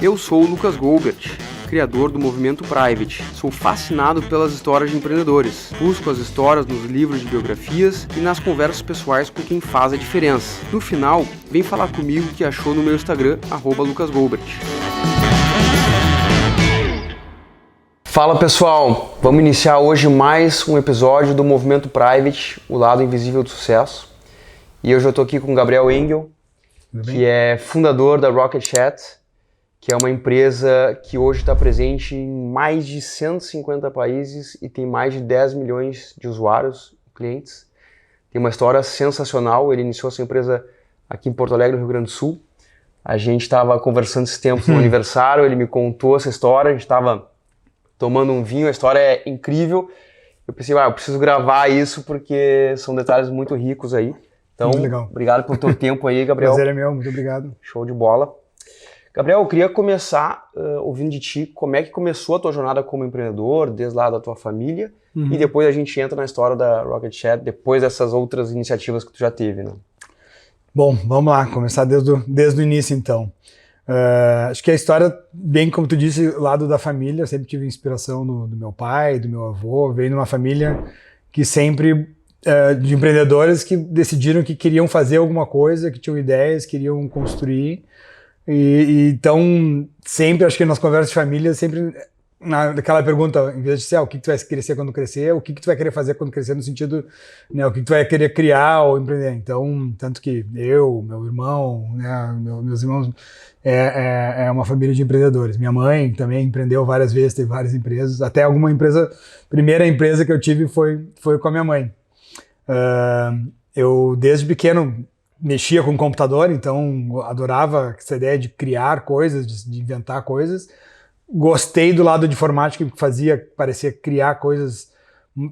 Eu sou o Lucas Goubert, criador do Movimento Private. Sou fascinado pelas histórias de empreendedores. Busco as histórias nos livros de biografias e nas conversas pessoais com quem faz a diferença. No final, vem falar comigo o que achou no meu Instagram, @lucasgoubert. Fala pessoal, vamos iniciar hoje mais um episódio do Movimento Private, o lado invisível do sucesso. E hoje eu estou aqui com o Gabriel Engel, que é fundador da Rocket Chat, que é uma empresa que hoje está presente em mais de 150 países e tem mais de 10 milhões de usuários, clientes. Tem uma história sensacional, ele iniciou essa empresa aqui em Porto Alegre, no Rio Grande do Sul. A gente estava conversando esse tempo no aniversário, ele me contou essa história, a gente estava tomando um vinho, a história é incrível. Eu pensei, eu preciso gravar isso porque são detalhes muito ricos aí. Então, obrigado pelo teu tempo aí, Gabriel. Prazer é meu, muito obrigado. Show de bola. Gabriel, eu queria começar ouvindo de ti como é que começou a tua jornada como empreendedor, desde lá da tua família, e depois a gente entra na história da Rocket Chat, depois dessas outras iniciativas que tu já teve, né? Bom, vamos lá, começar desde o início então. Acho que a história, bem como tu disse, lado da família, eu sempre tive inspiração do meu pai, do meu avô, veio numa família que sempre, de empreendedores que decidiram que queriam fazer alguma coisa, que tinham ideias, queriam construir. Então, sempre, acho que nas conversas de família, sempre naquela pergunta, em vez de ser o que tu vai querer ser quando crescer, o que tu vai querer fazer quando crescer, no sentido, né, o que tu vai querer criar ou empreender. Então, tanto que eu, meu irmão, né, meus irmãos, é uma família de empreendedores. Minha mãe também empreendeu várias vezes, teve várias empresas, até alguma empresa, primeira empresa que eu tive foi com a minha mãe. Eu, desde pequeno, mexia com computador, então adorava essa ideia de criar coisas, de inventar coisas. Gostei do lado de informática, que parecia criar coisas,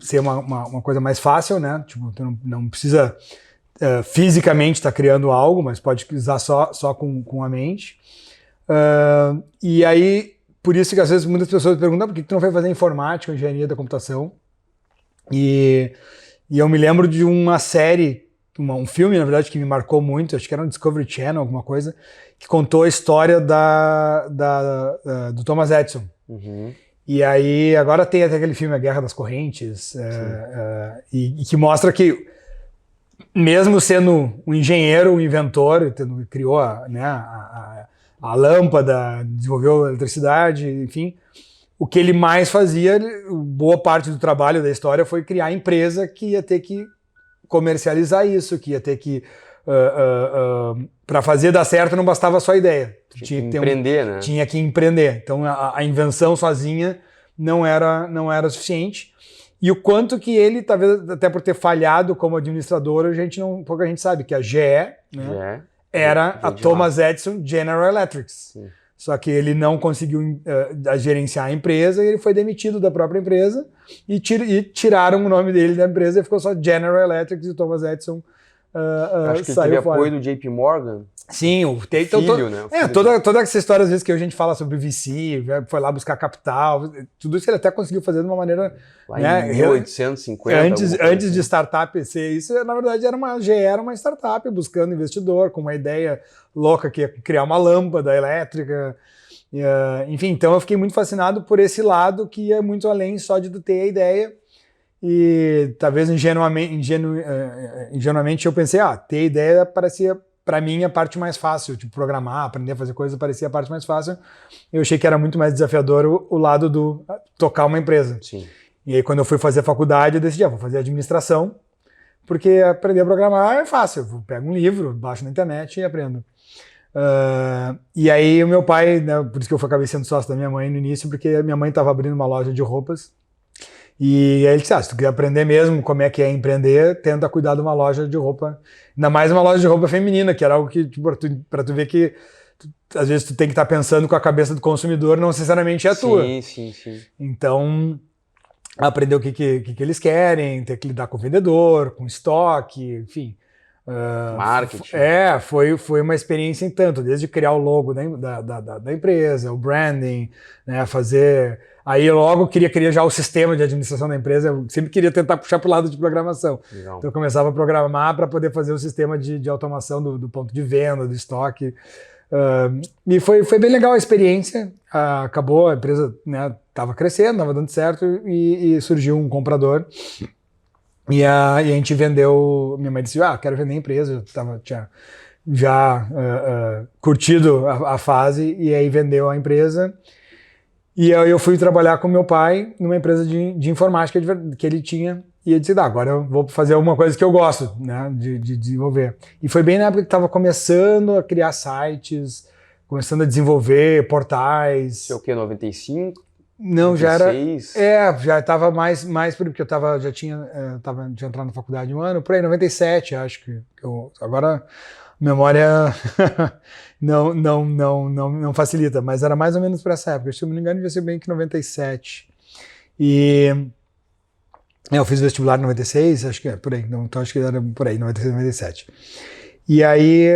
ser uma coisa mais fácil, né? Tipo, tu não precisa fisicamente estar criando algo, mas pode usar só com a mente. E aí, por isso que às vezes muitas pessoas perguntam por que tu não vai fazer informática, engenharia da computação? E eu me lembro de uma série, um filme, na verdade, que me marcou muito, acho que era um Discovery Channel, alguma coisa, que contou a história do Thomas Edison. E aí, agora tem até aquele filme A Guerra das Correntes, e que mostra que, mesmo sendo um engenheiro, um inventor, criou a lâmpada, desenvolveu a eletricidade, enfim, o que ele mais fazia, boa parte do trabalho da história foi criar a empresa que ia ter que comercializar isso, que ia ter que para fazer dar certo não bastava só a ideia. Tinha que empreender, né? Tinha que empreender. Então a invenção sozinha não era suficiente. E o quanto que ele, talvez até por ter falhado como administrador, pouca gente sabe que a GE, né, era a Thomas Edison General Electric. Sim. Só que ele não conseguiu gerenciar a empresa e ele foi demitido da própria empresa e tiraram o nome dele da empresa e ficou só General Electric e o Thomas Edison acho que ele teve apoio do JP Morgan. Sim, toda essa história, às vezes, que a gente fala sobre VC, foi lá buscar capital, tudo isso ele até conseguiu fazer de uma maneira... Lá em 1850. Antes de startup ser isso, na verdade, era uma startup buscando investidor, com uma ideia louca que ia criar uma lâmpada elétrica. Enfim, então eu fiquei muito fascinado por esse lado que ia muito além só de ter a ideia. E talvez ingenuamente eu pensei, ter ideia parecia, para mim, a parte mais fácil, tipo programar, aprender a fazer coisas parecia a parte mais fácil. Eu achei que era muito mais desafiador o lado do tocar uma empresa. Sim. E aí quando eu fui fazer a faculdade, eu decidi, vou fazer administração, porque aprender a programar é fácil, eu pego um livro, baixo na internet e aprendo. E aí o meu pai, né, por isso que eu acabei sendo sócio da minha mãe no início, porque a minha mãe estava abrindo uma loja de roupas. E aí ele disse, se tu quer aprender mesmo como é que é empreender, tenta cuidar de uma loja de roupa, ainda mais uma loja de roupa feminina, que era algo que, tipo, para tu ver que às vezes tu tem que estar pensando com a cabeça do consumidor, não necessariamente é a tua. Sim. Então, aprender o que eles querem, ter que lidar com o vendedor, com estoque, enfim. Marketing. Foi uma experiência em tanto, desde criar o logo da empresa, o branding, né, fazer... Aí logo queria já o sistema de administração da empresa, eu sempre queria tentar puxar para o lado de programação. Legal. Então eu começava a programar para poder fazer o sistema de automação do ponto de venda, do estoque. E foi bem legal a experiência. Acabou, a empresa estava crescendo, estava dando certo e surgiu um comprador. E a gente vendeu. Minha mãe disse: quero vender a empresa. Tinha já curtido a fase, e aí vendeu a empresa. E aí eu fui trabalhar com meu pai numa empresa de informática que ele tinha. E eu disse: agora eu vou fazer alguma coisa que eu gosto, né, de desenvolver. E foi bem na época que estava começando a criar sites, começando a desenvolver portais. Isso é o quê? 95? Não, 96? já estava mais porque eu já tinha entrado na faculdade um ano, por aí, 97, acho que agora memória não facilita, mas era mais ou menos para essa época. Se eu não me engano, devia ser bem que 97. E eu fiz vestibular em 96, acho que é por aí, então acho que era por aí, 96, 97. E aí,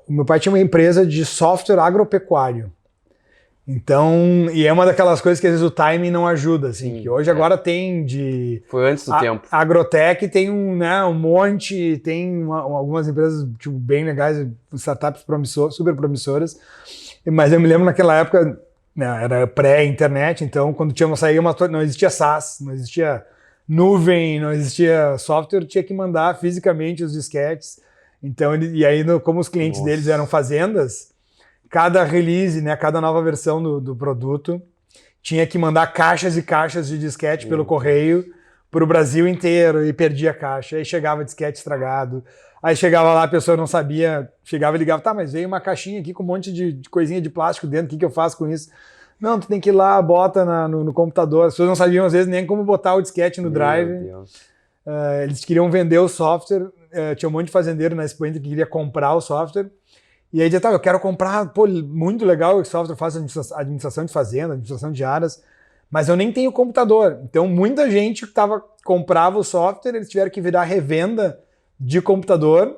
o meu pai tinha uma empresa de software agropecuário. Então, e é uma daquelas coisas que às vezes o timing não ajuda, assim, Sim, que hoje agora tem Foi antes do tempo. A Agrotech tem um monte, tem algumas empresas tipo, bem legais, startups super promissoras, mas eu me lembro naquela época, né, era pré-internet, então quando tinha sair não existia SaaS, não existia nuvem, não existia software, tinha que mandar fisicamente os disquetes. Então, e aí como os clientes deles eram fazendas, cada release, né, cada nova versão do produto tinha que mandar caixas e caixas de disquete pelo correio para o Brasil inteiro e perdia a caixa. Aí chegava disquete estragado. Aí chegava lá, a pessoa não sabia, chegava e ligava: mas veio uma caixinha aqui com um monte de coisinha de plástico dentro, o que eu faço com isso? Não, tu tem que ir lá, bota no computador. As pessoas não sabiam às vezes nem como botar o disquete no drive. Eles queriam vender o software, tinha um monte de fazendeiro na Expo Inter que queria comprar o software. E aí dizia: eu quero comprar, muito legal, o software faz administração de fazenda, administração de áreas, mas eu nem tenho computador. Então muita gente comprava o software, eles tiveram que virar revenda de computador,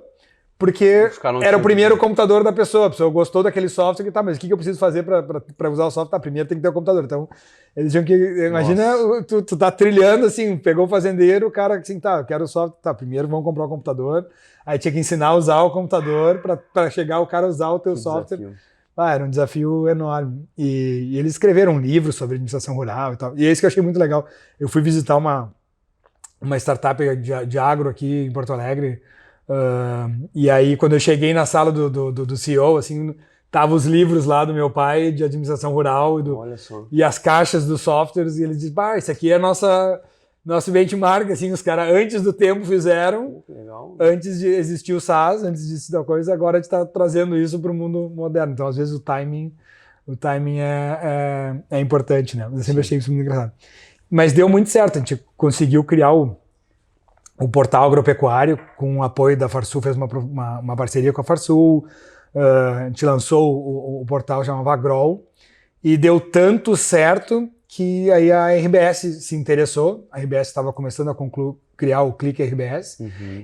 porque era o primeiro computador da pessoa. A pessoa gostou daquele software, mas o que eu preciso fazer para usar o software? Primeiro tem que ter o computador. Então eles tinham que, imagina, tu tá trilhando assim, pegou o fazendeiro, o cara assim, eu quero o software, primeiro vamos comprar o computador. Aí tinha que ensinar a usar o computador para chegar o cara a usar o teu software. Desafio. Era um desafio enorme. E eles escreveram um livro sobre administração rural e tal. E é isso que eu achei muito legal. Eu fui visitar uma startup de agro aqui em Porto Alegre. E aí, quando eu cheguei na sala do CEO, assim, tava os livros lá do meu pai de administração rural e as caixas dos softwares. E ele disse: isso aqui é nosso benchmark, assim, os caras antes do tempo fizeram, legal. Antes de existir o SaaS, antes disso da coisa, agora a gente está trazendo isso para o mundo moderno. Então, às vezes, o timing é importante, né? Eu sempre achei isso muito engraçado. Mas deu muito certo, a gente conseguiu criar o portal agropecuário com o apoio da Farsul, fez uma parceria com a Farsul, a gente lançou o portal, chamava Agrol, e deu tanto certo que aí a RBS se interessou. A RBS estava começando a criar o Clique RBS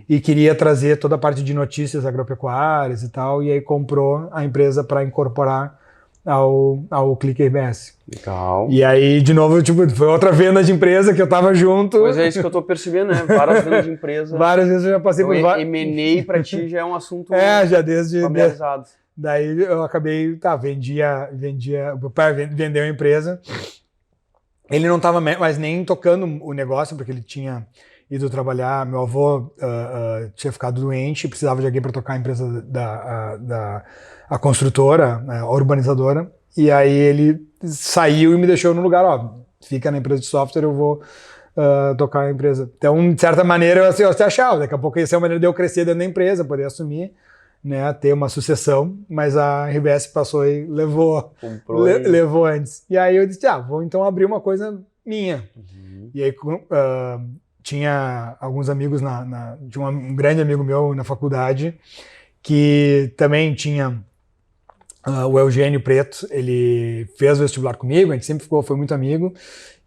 e queria trazer toda a parte de notícias agropecuárias e tal, e aí comprou a empresa para incorporar ao Clique RBS. Legal. E aí, de novo, foi outra venda de empresa que eu tava junto. Pois é, isso que eu tô percebendo, né? Várias vendas de empresa. Várias vezes eu já passei por várias. M&A para ti já é um assunto já desde familiarizado. Daí eu acabei, o pai vendeu a empresa. Ele não estava mais nem tocando o negócio, porque ele tinha ido trabalhar. Meu avô tinha ficado doente, precisava de alguém para tocar a empresa a construtora, a urbanizadora. E aí ele saiu e me deixou no lugar: fica na empresa de software, eu vou tocar a empresa. Então, de certa maneira, eu até achava, daqui a pouco ia ser uma maneira de eu crescer dentro da empresa, poder assumir, né, ter uma sucessão, mas a RBS passou e levou antes. E aí eu disse: vou então abrir uma coisa minha. E aí tinha alguns amigos, tinha um grande amigo meu na faculdade, que também tinha o Eugênio Preto, ele fez o vestibular comigo, a gente sempre foi muito amigo,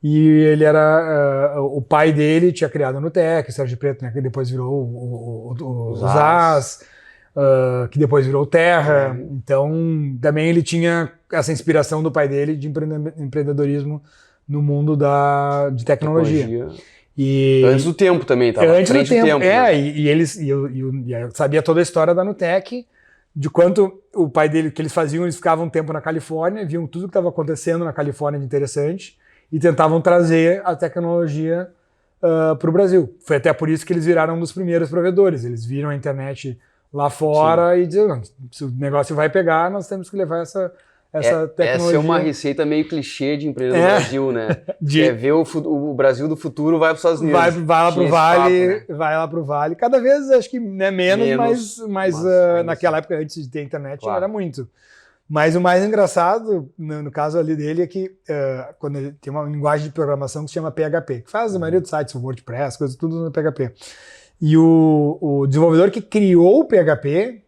E ele era... o pai dele tinha criado a Nutec, Sérgio Preto, né, que depois virou o ZAS, que depois virou o Terra. Então, também ele tinha essa inspiração do pai dele de empreendedorismo no mundo de tecnologia. E antes do tempo também, tava antes do tempo, né? e eu sabia toda a história da Nutec, de quanto o pai dele, que eles faziam, eles ficavam um tempo na Califórnia, viam tudo que estava acontecendo na Califórnia de interessante e tentavam trazer a tecnologia para o Brasil. Foi até por isso que eles viraram um dos primeiros provedores. Eles viram a internet lá fora e diziam, se o negócio vai pegar, nós temos que levar essa tecnologia. Essa é uma receita meio clichê de empresa do Brasil, né? Quer ver o Brasil do futuro, vai para os Estados Unidos. Vai lá pro Vale, papo, né? Vai lá pro Vale. Cada vez, acho que né, menos, mas naquela época, antes de ter internet, era muito. Mas o mais engraçado, no caso ali dele, é que quando ele tem uma linguagem de programação que se chama PHP, que faz a maioria dos sites, o WordPress, coisas tudo no PHP. E o desenvolvedor que criou o PHP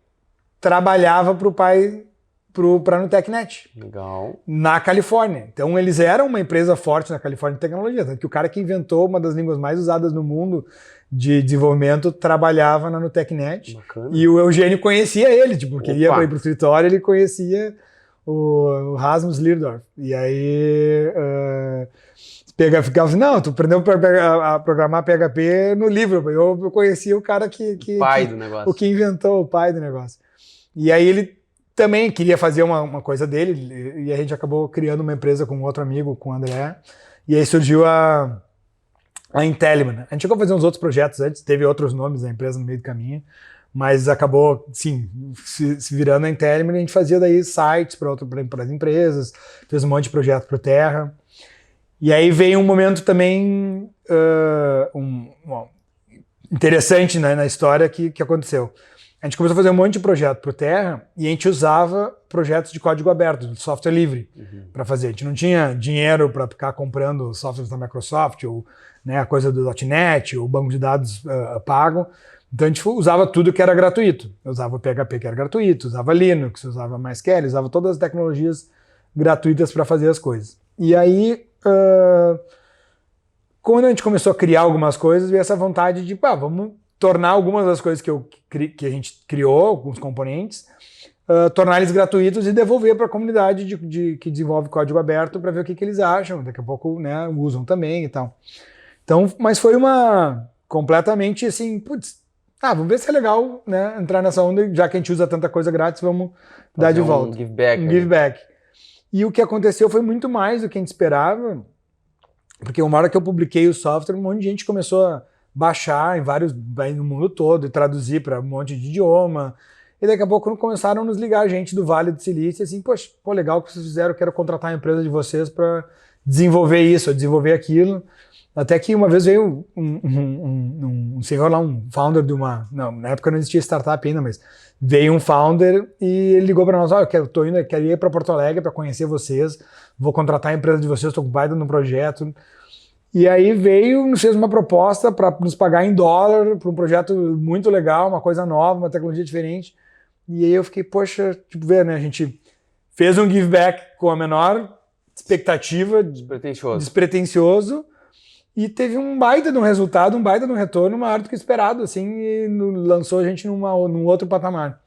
trabalhava para o pai, para a NutecNet. Legal. Na Califórnia. Então eles eram uma empresa forte na Califórnia de tecnologia, tanto que o cara que inventou uma das línguas mais usadas no mundo de desenvolvimento trabalhava na NutecNet. Bacana. E o Eugênio conhecia ele, tipo, porque ele ia para ir pro escritório, ele conhecia o Rasmus Lirdorf. E aí ficava assim, não, tu aprendeu a programar PHP no livro. Eu conhecia o cara o pai do negócio. O que inventou, o pai do negócio. E aí ele também queria fazer uma coisa dele, e a gente acabou criando uma empresa com outro amigo, com o André, e aí surgiu a Intelliman. A gente chegou a fazer uns outros projetos antes, teve outros nomes da empresa no meio do caminho, mas acabou, sim, se virando a Intelliman, e a gente fazia daí sites para as empresas, fez um monte de projeto para o Terra, e aí veio um momento também interessante, né, na história que aconteceu. A gente começou a fazer um monte de projeto para o Terra e a gente usava projetos de código aberto, de software livre, para fazer. A gente não tinha dinheiro para ficar comprando softwares da Microsoft ou né, a coisa do .NET, o banco de dados pago. Então a gente usava tudo que era gratuito. Eu usava o PHP que era gratuito, usava Linux, usava MySQL, usava todas as tecnologias gratuitas para fazer as coisas. E aí, quando a gente começou a criar algumas coisas, veio essa vontade de, vamos tornar algumas das coisas que a gente criou, alguns componentes, tornar eles gratuitos e devolver para a comunidade que desenvolve código aberto para ver o que eles acham. Daqui a pouco né, usam também e tal. Então, mas foi uma completamente assim, vamos ver se é legal né, entrar nessa onda, já que a gente usa tanta coisa grátis, vamos dar de volta. Um give back. Um give back. E o que aconteceu foi muito mais do que a gente esperava, porque uma hora que eu publiquei o software, um monte de gente começou a baixar no mundo todo e traduzir para um monte de idioma. E daqui a pouco começaram a nos ligar gente do Vale do Silício, assim, poxa, legal o que vocês fizeram, eu quero contratar a empresa de vocês para desenvolver isso, desenvolver aquilo. Até que uma vez veio um senhor lá, um founder de uma... Não, na época não existia startup ainda, mas veio um founder e ele ligou para nós, eu quero ir para Porto Alegre para conhecer vocês, vou contratar a empresa de vocês, estou com baita no projeto. E aí nos fez uma proposta para nos pagar em dólar, para um projeto muito legal, uma coisa nova, uma tecnologia diferente. E aí eu fiquei, poxa, né, a gente fez um give back com a menor expectativa, despretensioso, e teve um baita de um resultado, um baita de um retorno maior do que esperado, assim, e lançou a gente num outro patamar.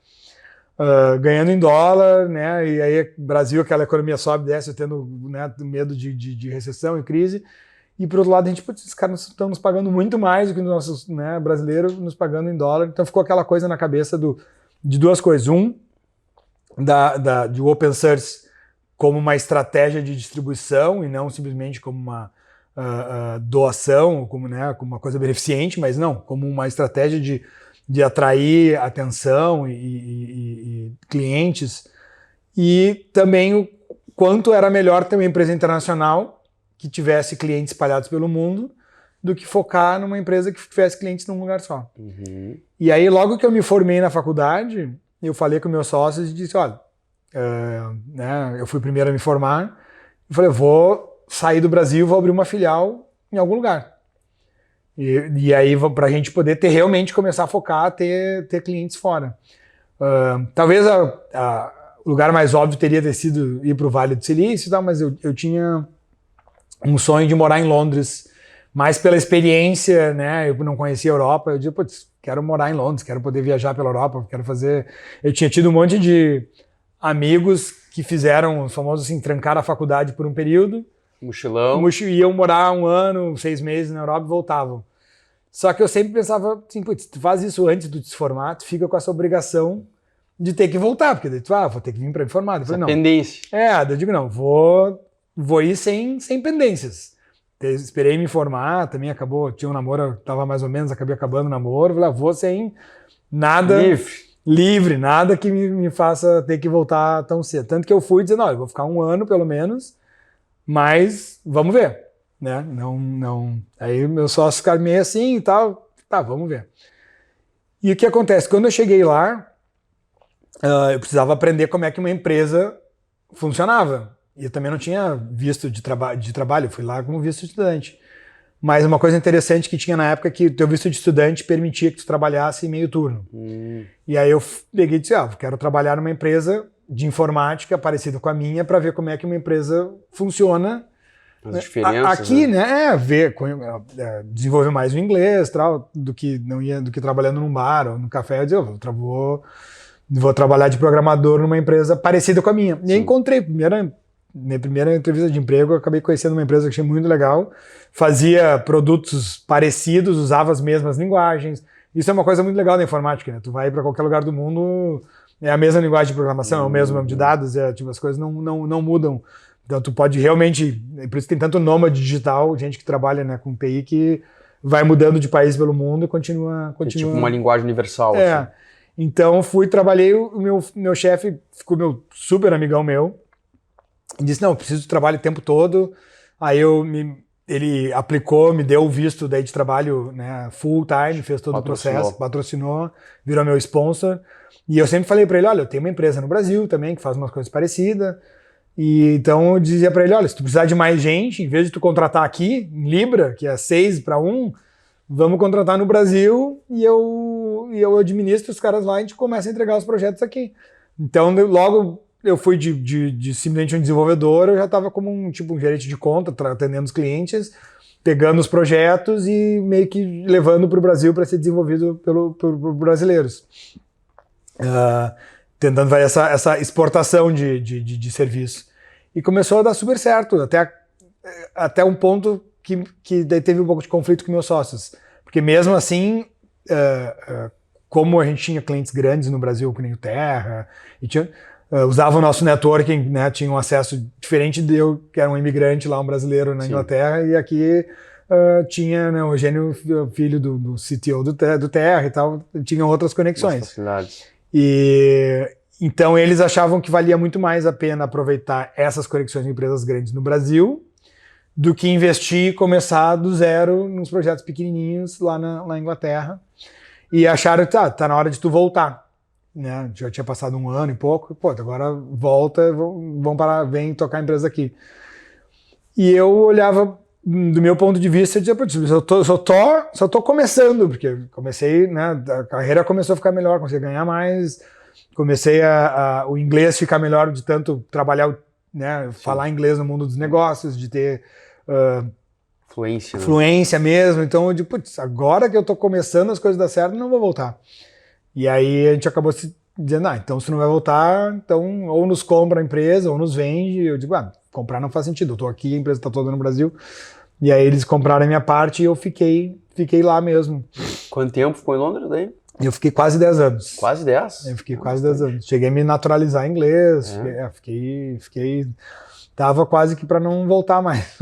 Ganhando em dólar, né, e aí Brasil, aquela economia sobe e desce, tendo né, medo de recessão e crise. E por outro lado, a gente, esses caras estão nos pagando muito mais do que os nossos né, brasileiros nos pagando em dólar. Então ficou aquela coisa na cabeça de duas coisas. De open source como uma estratégia de distribuição e não simplesmente como uma doação, como uma coisa beneficente, mas não, como uma estratégia de atrair atenção e clientes. E também o quanto era melhor ter uma empresa internacional que tivesse clientes espalhados pelo mundo, do que focar numa empresa que tivesse clientes num lugar só. E aí, logo que eu me formei na faculdade, eu falei com meus sócios e disse, olha, né, eu fui o primeiro a me formar, eu falei, vou sair do Brasil, vou abrir uma filial em algum lugar. E aí, para a gente poder realmente começar a focar, ter clientes fora. Talvez o lugar mais óbvio teria sido ir para o Vale do Silício, mas eu tinha um sonho de morar em Londres, mas pela experiência, né, eu não conhecia a Europa, eu disse, putz, quero morar em Londres, quero poder viajar pela Europa, quero fazer... Eu tinha tido um monte de amigos que fizeram, os famosos assim, trancar a faculdade por um período, Mochilão. Iam morar 1 ano, 6 meses na Europa e voltavam. Só que eu sempre pensava assim, putz, tu faz isso antes de se formar, tu fica com essa obrigação de ter que voltar, porque daí tu, vou ter que vir para me formar. Eu falei, não. Pendência. Eu digo, não, vou ir sem pendências. Esperei me formar, também acabou, tinha um namoro, tava mais ou menos, acabei acabando o namoro, falei, vou sem nada... Livre, nada que me faça ter que voltar tão cedo. Tanto que eu fui dizer, não, eu vou ficar 1 ano pelo menos, mas vamos ver, né? Não. Aí meu sócio ficava meio assim e tal, tá, vamos ver. E o que acontece? Quando eu cheguei lá, eu precisava aprender como é que uma empresa funcionava. E eu também não tinha visto de trabalho, eu fui lá como visto de estudante. Mas uma coisa interessante que tinha na época é que o teu visto de estudante permitia que tu trabalhasse em meio turno. E aí eu peguei e disse, quero trabalhar numa empresa de informática parecida com a minha para ver como é que uma empresa funciona. As diferenças. Aqui, né, desenvolver mais o inglês, do que trabalhando num bar ou no café. Eu disse, vou trabalhar de programador numa empresa parecida com a minha. E aí encontrei, minha primeira entrevista de emprego, eu acabei conhecendo uma empresa que achei muito legal, fazia produtos parecidos, usava as mesmas linguagens. Isso é uma coisa muito legal da informática, né? Tu vai para qualquer lugar do mundo, é a mesma linguagem de programação, é o mesmo banco de dados, as coisas não mudam. Então tu pode realmente, por isso tem tanto nômade digital, gente que trabalha, né, com TI, que vai mudando de país pelo mundo e continua... É tipo uma linguagem universal. Assim. Então trabalhei, o meu chefe ficou super amigão meu, e disse, não, eu preciso de trabalho o tempo todo. Aí ele aplicou, me deu o visto daí de trabalho, né, full time, fez todo o processo, patrocinou, virou meu sponsor. E eu sempre falei para ele, olha, eu tenho uma empresa no Brasil também que faz umas coisas parecidas. E então eu dizia para ele, olha, se tu precisar de mais gente, em vez de tu contratar aqui, em Libra, que é 6 para 1, vamos contratar no Brasil e eu administro os caras lá e a gente começa a entregar os projetos aqui. Então logo... Eu fui de simplesmente um desenvolvedor, eu já estava como um gerente de conta, atendendo os clientes, pegando os projetos e meio que levando para o Brasil para ser desenvolvido por brasileiros. Tentando fazer essa exportação de serviço. E começou a dar super certo, até um ponto que daí teve um pouco de conflito com meus sócios. Porque mesmo assim, como a gente tinha clientes grandes no Brasil, que nem o Terra, e usava o nosso networking, né, tinha um acesso diferente de eu, que era um imigrante lá, um brasileiro na Inglaterra, e aqui tinha, né, o Eugênio, filho do CTO do Terra e tal, tinha outras conexões. E então eles achavam que valia muito mais a pena aproveitar essas conexões de empresas grandes no Brasil do que investir e começar do zero nos projetos pequenininhos lá na Inglaterra. E acharam que tá na hora de tu voltar. Né? Já tinha passado 1 ano e pouco, agora volta, vem tocar a empresa aqui. E eu olhava, do meu ponto de vista, eu dizia, só tô começando, porque comecei, né, a carreira começou a ficar melhor, comecei a ganhar mais, comecei o inglês ficar melhor de tanto trabalhar, né, falar inglês no mundo dos negócios, de ter fluência mesmo. Então eu digo, agora que eu tô começando as coisas dar certo, não vou voltar. E aí a gente acabou se dizendo, então se não vai voltar, então ou nos compra a empresa, ou nos vende. Eu digo, comprar não faz sentido, eu tô aqui, a empresa tá toda no Brasil. E aí eles compraram a minha parte e eu fiquei lá mesmo. Quanto tempo ficou em Londres daí? Eu fiquei quase 10 anos. Quase 10? Eu fiquei quase 10 anos. Cheguei a me naturalizar em inglês, fiquei... Tava quase que para não voltar mais.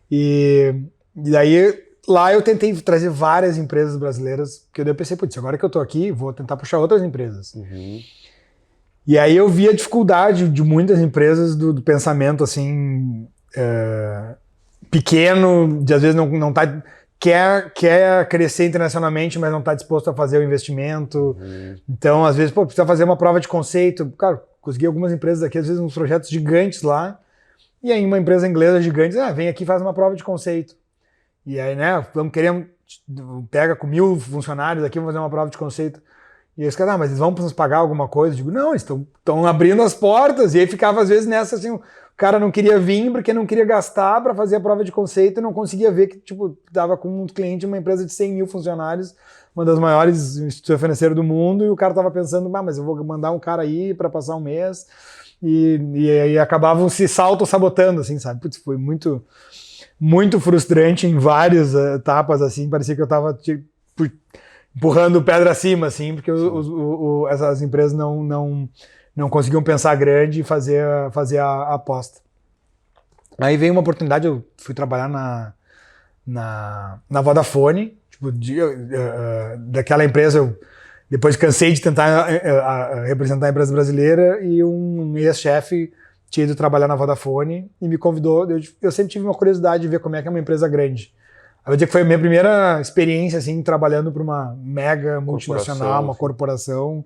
E daí... Lá eu tentei trazer várias empresas brasileiras, porque eu pensei, agora que eu tô aqui, vou tentar puxar outras empresas. E aí eu vi a dificuldade de muitas empresas do pensamento, assim, pequeno, de às vezes não tá... Quer crescer internacionalmente, mas não está disposto a fazer o investimento. Então, às vezes, precisa fazer uma prova de conceito. Cara, consegui algumas empresas aqui, às vezes uns projetos gigantes lá, e aí uma empresa inglesa gigante, vem aqui e faz uma prova de conceito. E aí, né, pega com 1000 funcionários aqui, vamos fazer uma prova de conceito. E aí os caras, mas eles vão nos pagar alguma coisa? Eu digo, não, eles estão abrindo as portas. E aí ficava às vezes nessa assim, o cara não queria vir porque não queria gastar para fazer a prova de conceito e não conseguia ver que, tipo, dava com um cliente de uma empresa de 100 mil funcionários, uma das maiores instituições financeiras do mundo, e o cara tava pensando, mas eu vou mandar um cara aí para passar um mês. E aí acabavam se auto-sabotando, assim, sabe? Putz, foi muito, muito frustrante em várias etapas, assim, parecia que eu tava, tipo, empurrando pedra acima, assim, porque essas empresas não conseguiam pensar grande e fazer a aposta. Aí veio uma oportunidade, eu fui trabalhar na Vodafone, tipo, daquela empresa, eu depois cansei de tentar representar a empresa brasileira e um ex-chefe tinha ido trabalhar na Vodafone e me convidou, eu sempre tive uma curiosidade de ver como é que é uma empresa grande. Eu vou dizer que foi a minha primeira experiência, assim, trabalhando para uma mega multinacional, uma corporação.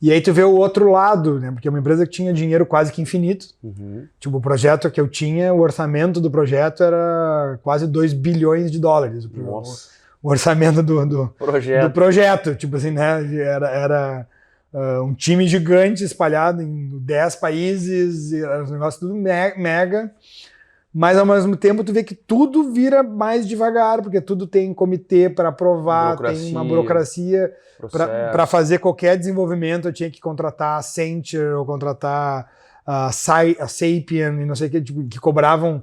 E aí tu vê o outro lado, né? Porque é uma empresa que tinha dinheiro quase que infinito. Uhum. Tipo, o projeto que eu tinha, o orçamento do projeto era quase 2 bilhões de dólares. Nossa. O orçamento do projeto. Tipo assim, né? Era um time gigante espalhado em 10 países, era um negócio tudo mega. Mas ao mesmo tempo tu vê que tudo vira mais devagar, porque tudo tem comitê para aprovar, tem uma burocracia para fazer qualquer desenvolvimento. Eu tinha que contratar a Accenture ou contratar a Sapien e não sei o que, tipo, que cobravam.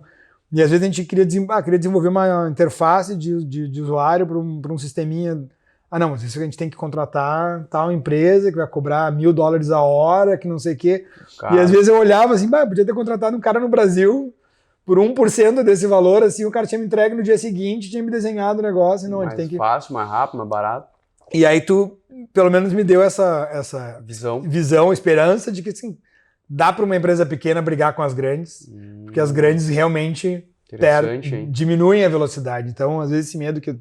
E às vezes a gente queria desenvolver uma interface de usuário para um sisteminha. Não, mas isso a gente tem que contratar tal empresa que vai cobrar $1.000 a hora, que não sei o quê. Cara. E às vezes eu olhava assim, podia ter contratado um cara no Brasil por 1% desse valor, assim, o cara tinha me entregue no dia seguinte, tinha me desenhado o negócio. Não, mais fácil, mais rápido, mais barato. E aí tu, pelo menos, me deu essa visão, esperança de que, assim, dá para uma empresa pequena brigar com as grandes, porque as grandes realmente diminuem a velocidade. Então, às vezes, esse medo que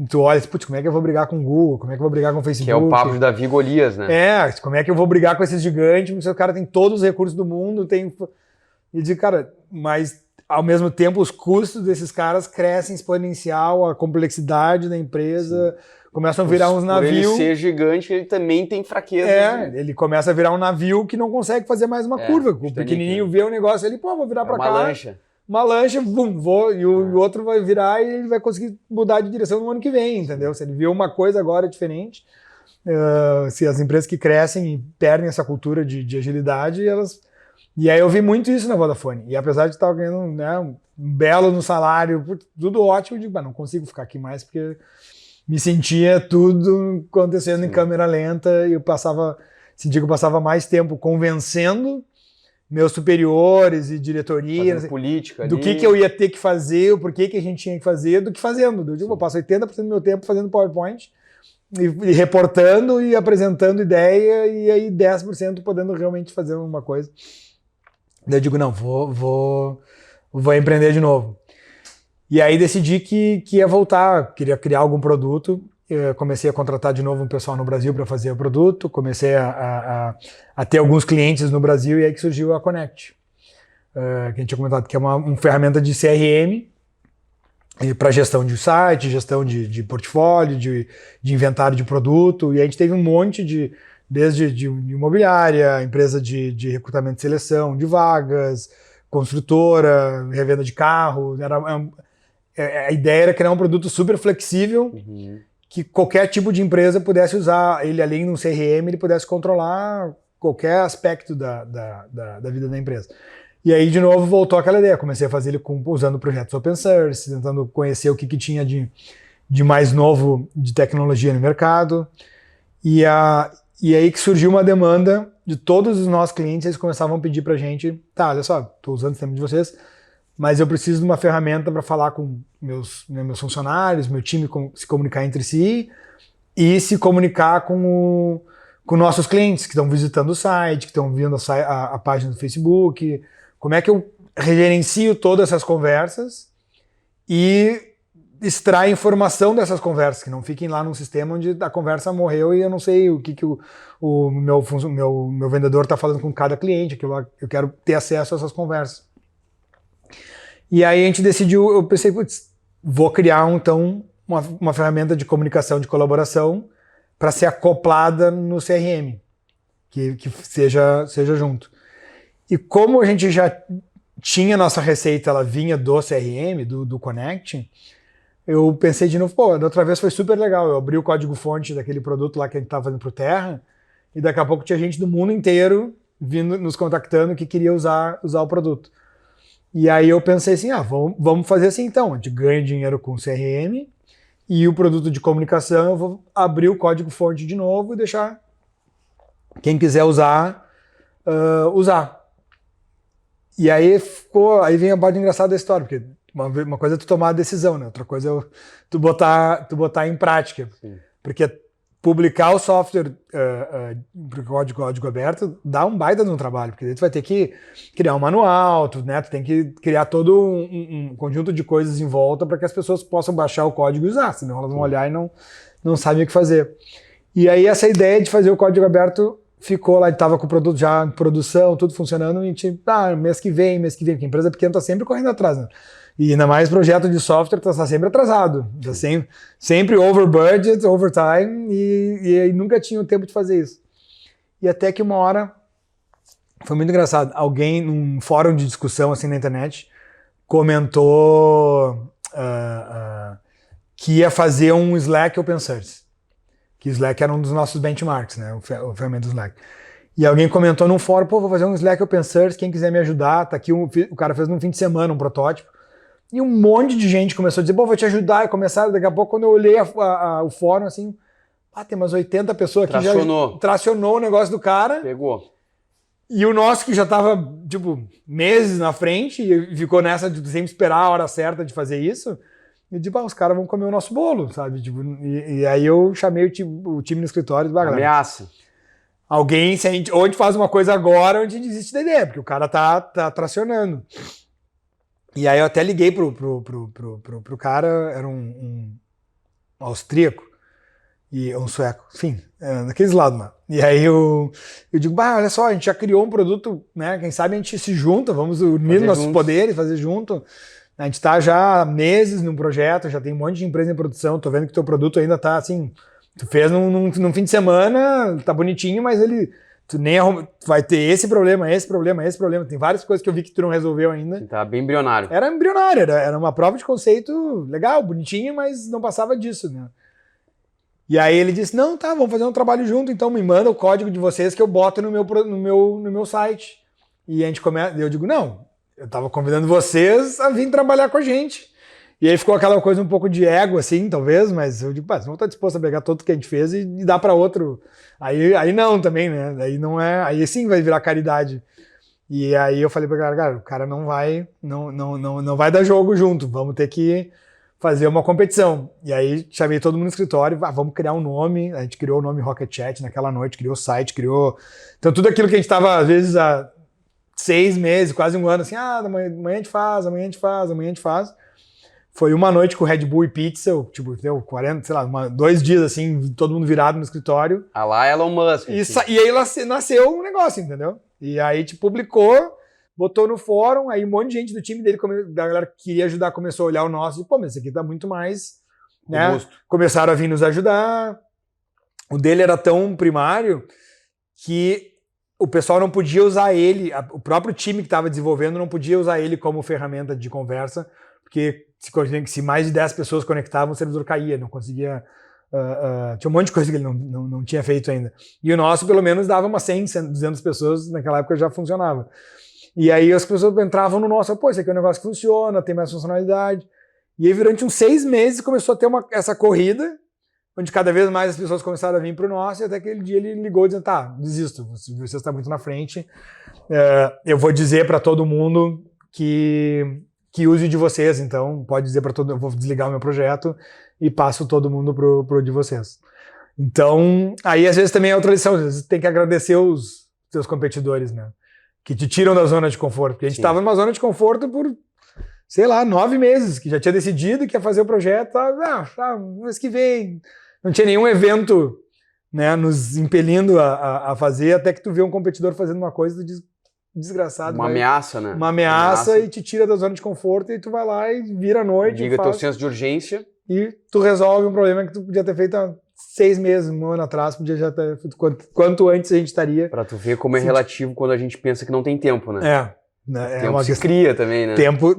tu olha, putz, como é que eu vou brigar com o Google? Como é que eu vou brigar com o Facebook? Que é o papo de Davi e Golias, né? Como é que eu vou brigar com esses gigantes? Porque o cara tem todos os recursos do mundo, E eu digo, cara, mas ao mesmo tempo os custos desses caras crescem exponencial, a complexidade da empresa, começam a virar uns navios. Por ele ser gigante, ele também tem fraqueza. Ele começa a virar um navio que não consegue fazer mais uma curva. O pequenininho vê o negócio ali, vou virar pra cá. Uma lancha, vou, e o outro vai virar e ele vai conseguir mudar de direção no ano que vem, entendeu? Se ele vê uma coisa agora diferente, se as empresas que crescem e perdem essa cultura de agilidade, elas... E aí eu vi muito isso na Vodafone. E apesar de estar ganhando, né, um belo no salário, tudo ótimo, eu digo, não consigo ficar aqui mais porque me sentia tudo acontecendo em câmera lenta e sentia que eu passava mais tempo convencendo meus superiores e diretoria política do que eu ia ter que fazer, o porquê que a gente tinha que fazer, do que fazendo. Eu digo, eu passo 80% do meu tempo fazendo PowerPoint e reportando e apresentando ideia e aí 10% podendo realmente fazer uma coisa. Daí eu digo, não, vou empreender de novo. E aí decidi que ia voltar, queria criar algum produto. Eu comecei a contratar de novo um pessoal no Brasil para fazer o produto, comecei a ter alguns clientes no Brasil e aí que surgiu a Connect, que a gente tinha comentado, que é uma ferramenta de CRM para gestão de site, gestão de portfólio, de inventário de produto, e a gente teve um monte desde de imobiliária, empresa de recrutamento e seleção, de vagas, construtora, revenda de carro. A ideia era criar um produto super flexível, que qualquer tipo de empresa pudesse usar ele, além de um CRM, ele pudesse controlar qualquer aspecto da vida da empresa. E aí, de novo, voltou aquela ideia. Comecei a fazer ele usando projetos open source, tentando conhecer o que tinha de mais novo de tecnologia no mercado. E aí que surgiu uma demanda de todos os nossos clientes, eles começavam a pedir pra gente, olha só, estou usando o sistema de vocês, mas eu preciso de uma ferramenta para falar com meus funcionários, meu time se comunicar entre si e se comunicar com nossos clientes que estão visitando o site, que estão vendo a página do Facebook. Como é que eu gerencio todas essas conversas e extrai informação dessas conversas, que não fiquem lá num sistema onde a conversa morreu e eu não sei o que o meu vendedor está falando com cada cliente, que eu quero ter acesso a essas conversas. E aí a gente decidiu, eu pensei, vou criar então uma ferramenta de comunicação, de colaboração, para ser acoplada no CRM, que seja junto. E como a gente já tinha nossa receita, ela vinha do CRM, do Connect, eu pensei de novo, pô, da outra vez foi super legal, eu abri o código-fonte daquele produto lá que a gente estava fazendo pro Terra, e daqui a pouco tinha gente do mundo inteiro vindo nos contactando que queria usar o produto. E aí eu pensei assim, vamos fazer assim então, a gente ganha dinheiro com o CRM e o produto de comunicação eu vou abrir o código-fonte de novo e deixar quem quiser usar, usar. E aí vem a parte engraçada da história, porque uma coisa é tu tomar a decisão, né? Outra coisa é tu botar em prática. Sim. Porque publicar o software para código aberto dá um baita no trabalho, porque daí tu vai ter que criar um manual, tu tem que criar todo um conjunto de coisas em volta para que as pessoas possam baixar o código e usar, senão elas vão olhar e não sabem o que fazer. E aí essa ideia de fazer o código aberto ficou lá, estava com o produto já em produção, tudo funcionando, e a gente, mês que vem, porque a empresa pequena está sempre correndo atrás, né? E ainda mais projeto de software está sempre atrasado, tá sempre over budget, over time, e nunca tinha o tempo de fazer isso. E até que uma hora, foi muito engraçado, alguém num fórum de discussão assim na internet comentou que ia fazer um Slack open source, que Slack era um dos nossos benchmarks, né, o ferramenta do Slack. E alguém comentou num fórum, vou fazer um Slack open source, quem quiser me ajudar, tá aqui, o cara fez num fim de semana um protótipo. E um monte de gente começou a dizer, vou te ajudar, e começaram, daqui a pouco, quando eu olhei o fórum, assim, tem umas 80 pessoas aqui, já tracionou o negócio do cara. Pegou. E o nosso, que já tava, meses na frente, e ficou nessa de sempre esperar a hora certa de fazer isso, e os caras vão comer o nosso bolo, sabe? E aí eu chamei o time no escritório e disse, ameaça. Alguém, ou a gente faz uma coisa agora, ou a gente desiste da ideia, porque o cara tá tracionando. E aí eu até liguei pro cara, era um austríaco, e um sueco, enfim, daqueles lados lá. E aí eu digo, olha só, a gente já criou um produto, né? Quem sabe a gente se junta, vamos unir nossos poderes, fazer junto. A gente tá já há meses num projeto, já tem um monte de empresa em produção, tô vendo que teu produto ainda tá assim, tu fez num fim de semana, tá bonitinho, mas tu nem vai ter esse problema. Tem várias coisas que eu vi que tu não resolveu ainda. Tá bem embrionário. Era embrionário, era uma prova de conceito legal, bonitinha, mas não passava disso, né? E aí ele disse, vamos fazer um trabalho junto, então me manda o código de vocês que eu boto no meu site. E a gente começa, eu digo, não, eu tava convidando vocês a vir trabalhar com a gente. E aí ficou aquela coisa um pouco de ego, assim, talvez, mas eu digo, vocês não estão dispostos a pegar tudo que a gente fez e dar para outro. Aí não também, né? Aí não é. Aí sim vai virar caridade. E aí eu falei para o cara não vai dar jogo junto, vamos ter que fazer uma competição. E aí chamei todo mundo no escritório, vamos criar um nome. A gente criou o nome Rocket Chat naquela noite, criou o site, criou. Então tudo aquilo que a gente estava, às vezes, há 6 meses, quase um ano, assim, amanhã a gente faz. Foi uma noite com Red Bull e pizza, deu 40, sei lá, 2 dias assim, todo mundo virado no escritório. Lá Elon Musk. E aí nasceu um negócio, entendeu? E aí a gente publicou, botou no fórum, aí um monte de gente do time dele, da galera que queria ajudar, começou a olhar o nosso e, mas esse aqui tá muito mais, né? Robusto. Começaram a vir nos ajudar. O dele era tão primário que o pessoal não podia usar ele, o próprio time que estava desenvolvendo não podia usar ele como ferramenta de conversa, porque se mais de 10 pessoas conectavam, o servidor caía, não conseguia... tinha um monte de coisa que ele não tinha feito ainda. E o nosso, pelo menos, dava umas 100, 200 pessoas, naquela época já funcionava. E aí as pessoas entravam no nosso, esse aqui é um negócio que funciona, tem mais funcionalidade. E aí durante uns 6 meses começou a ter essa corrida, onde cada vez mais as pessoas começaram a vir para o nosso, e até aquele dia ele ligou dizendo, desisto, você está muito na frente, eu vou dizer para todo mundo que use de vocês, então pode dizer para todo mundo, eu vou desligar o meu projeto e passo todo mundo pro de vocês. Então, aí às vezes também é outra lição, às vezes tem que agradecer os seus competidores, né? Que te tiram da zona de conforto, porque a gente estava numa zona de conforto por, sei lá, 9 meses, que já tinha decidido que ia fazer o projeto, mês que vem, não tinha nenhum evento, né, nos impelindo a fazer, até que tu vê um competidor fazendo uma coisa, tu diz, desgraçado. Ameaça, né? Uma ameaça e te tira da zona de conforto e tu vai lá e vira a noite. Liga teu senso de urgência. E tu resolve um problema que tu podia ter feito há 6 meses, um ano atrás, podia já ter... Quanto antes a gente estaria... Pra tu ver como é relativo quando a gente pensa que não tem tempo, né? É Tempo uma se questão... cria também, né?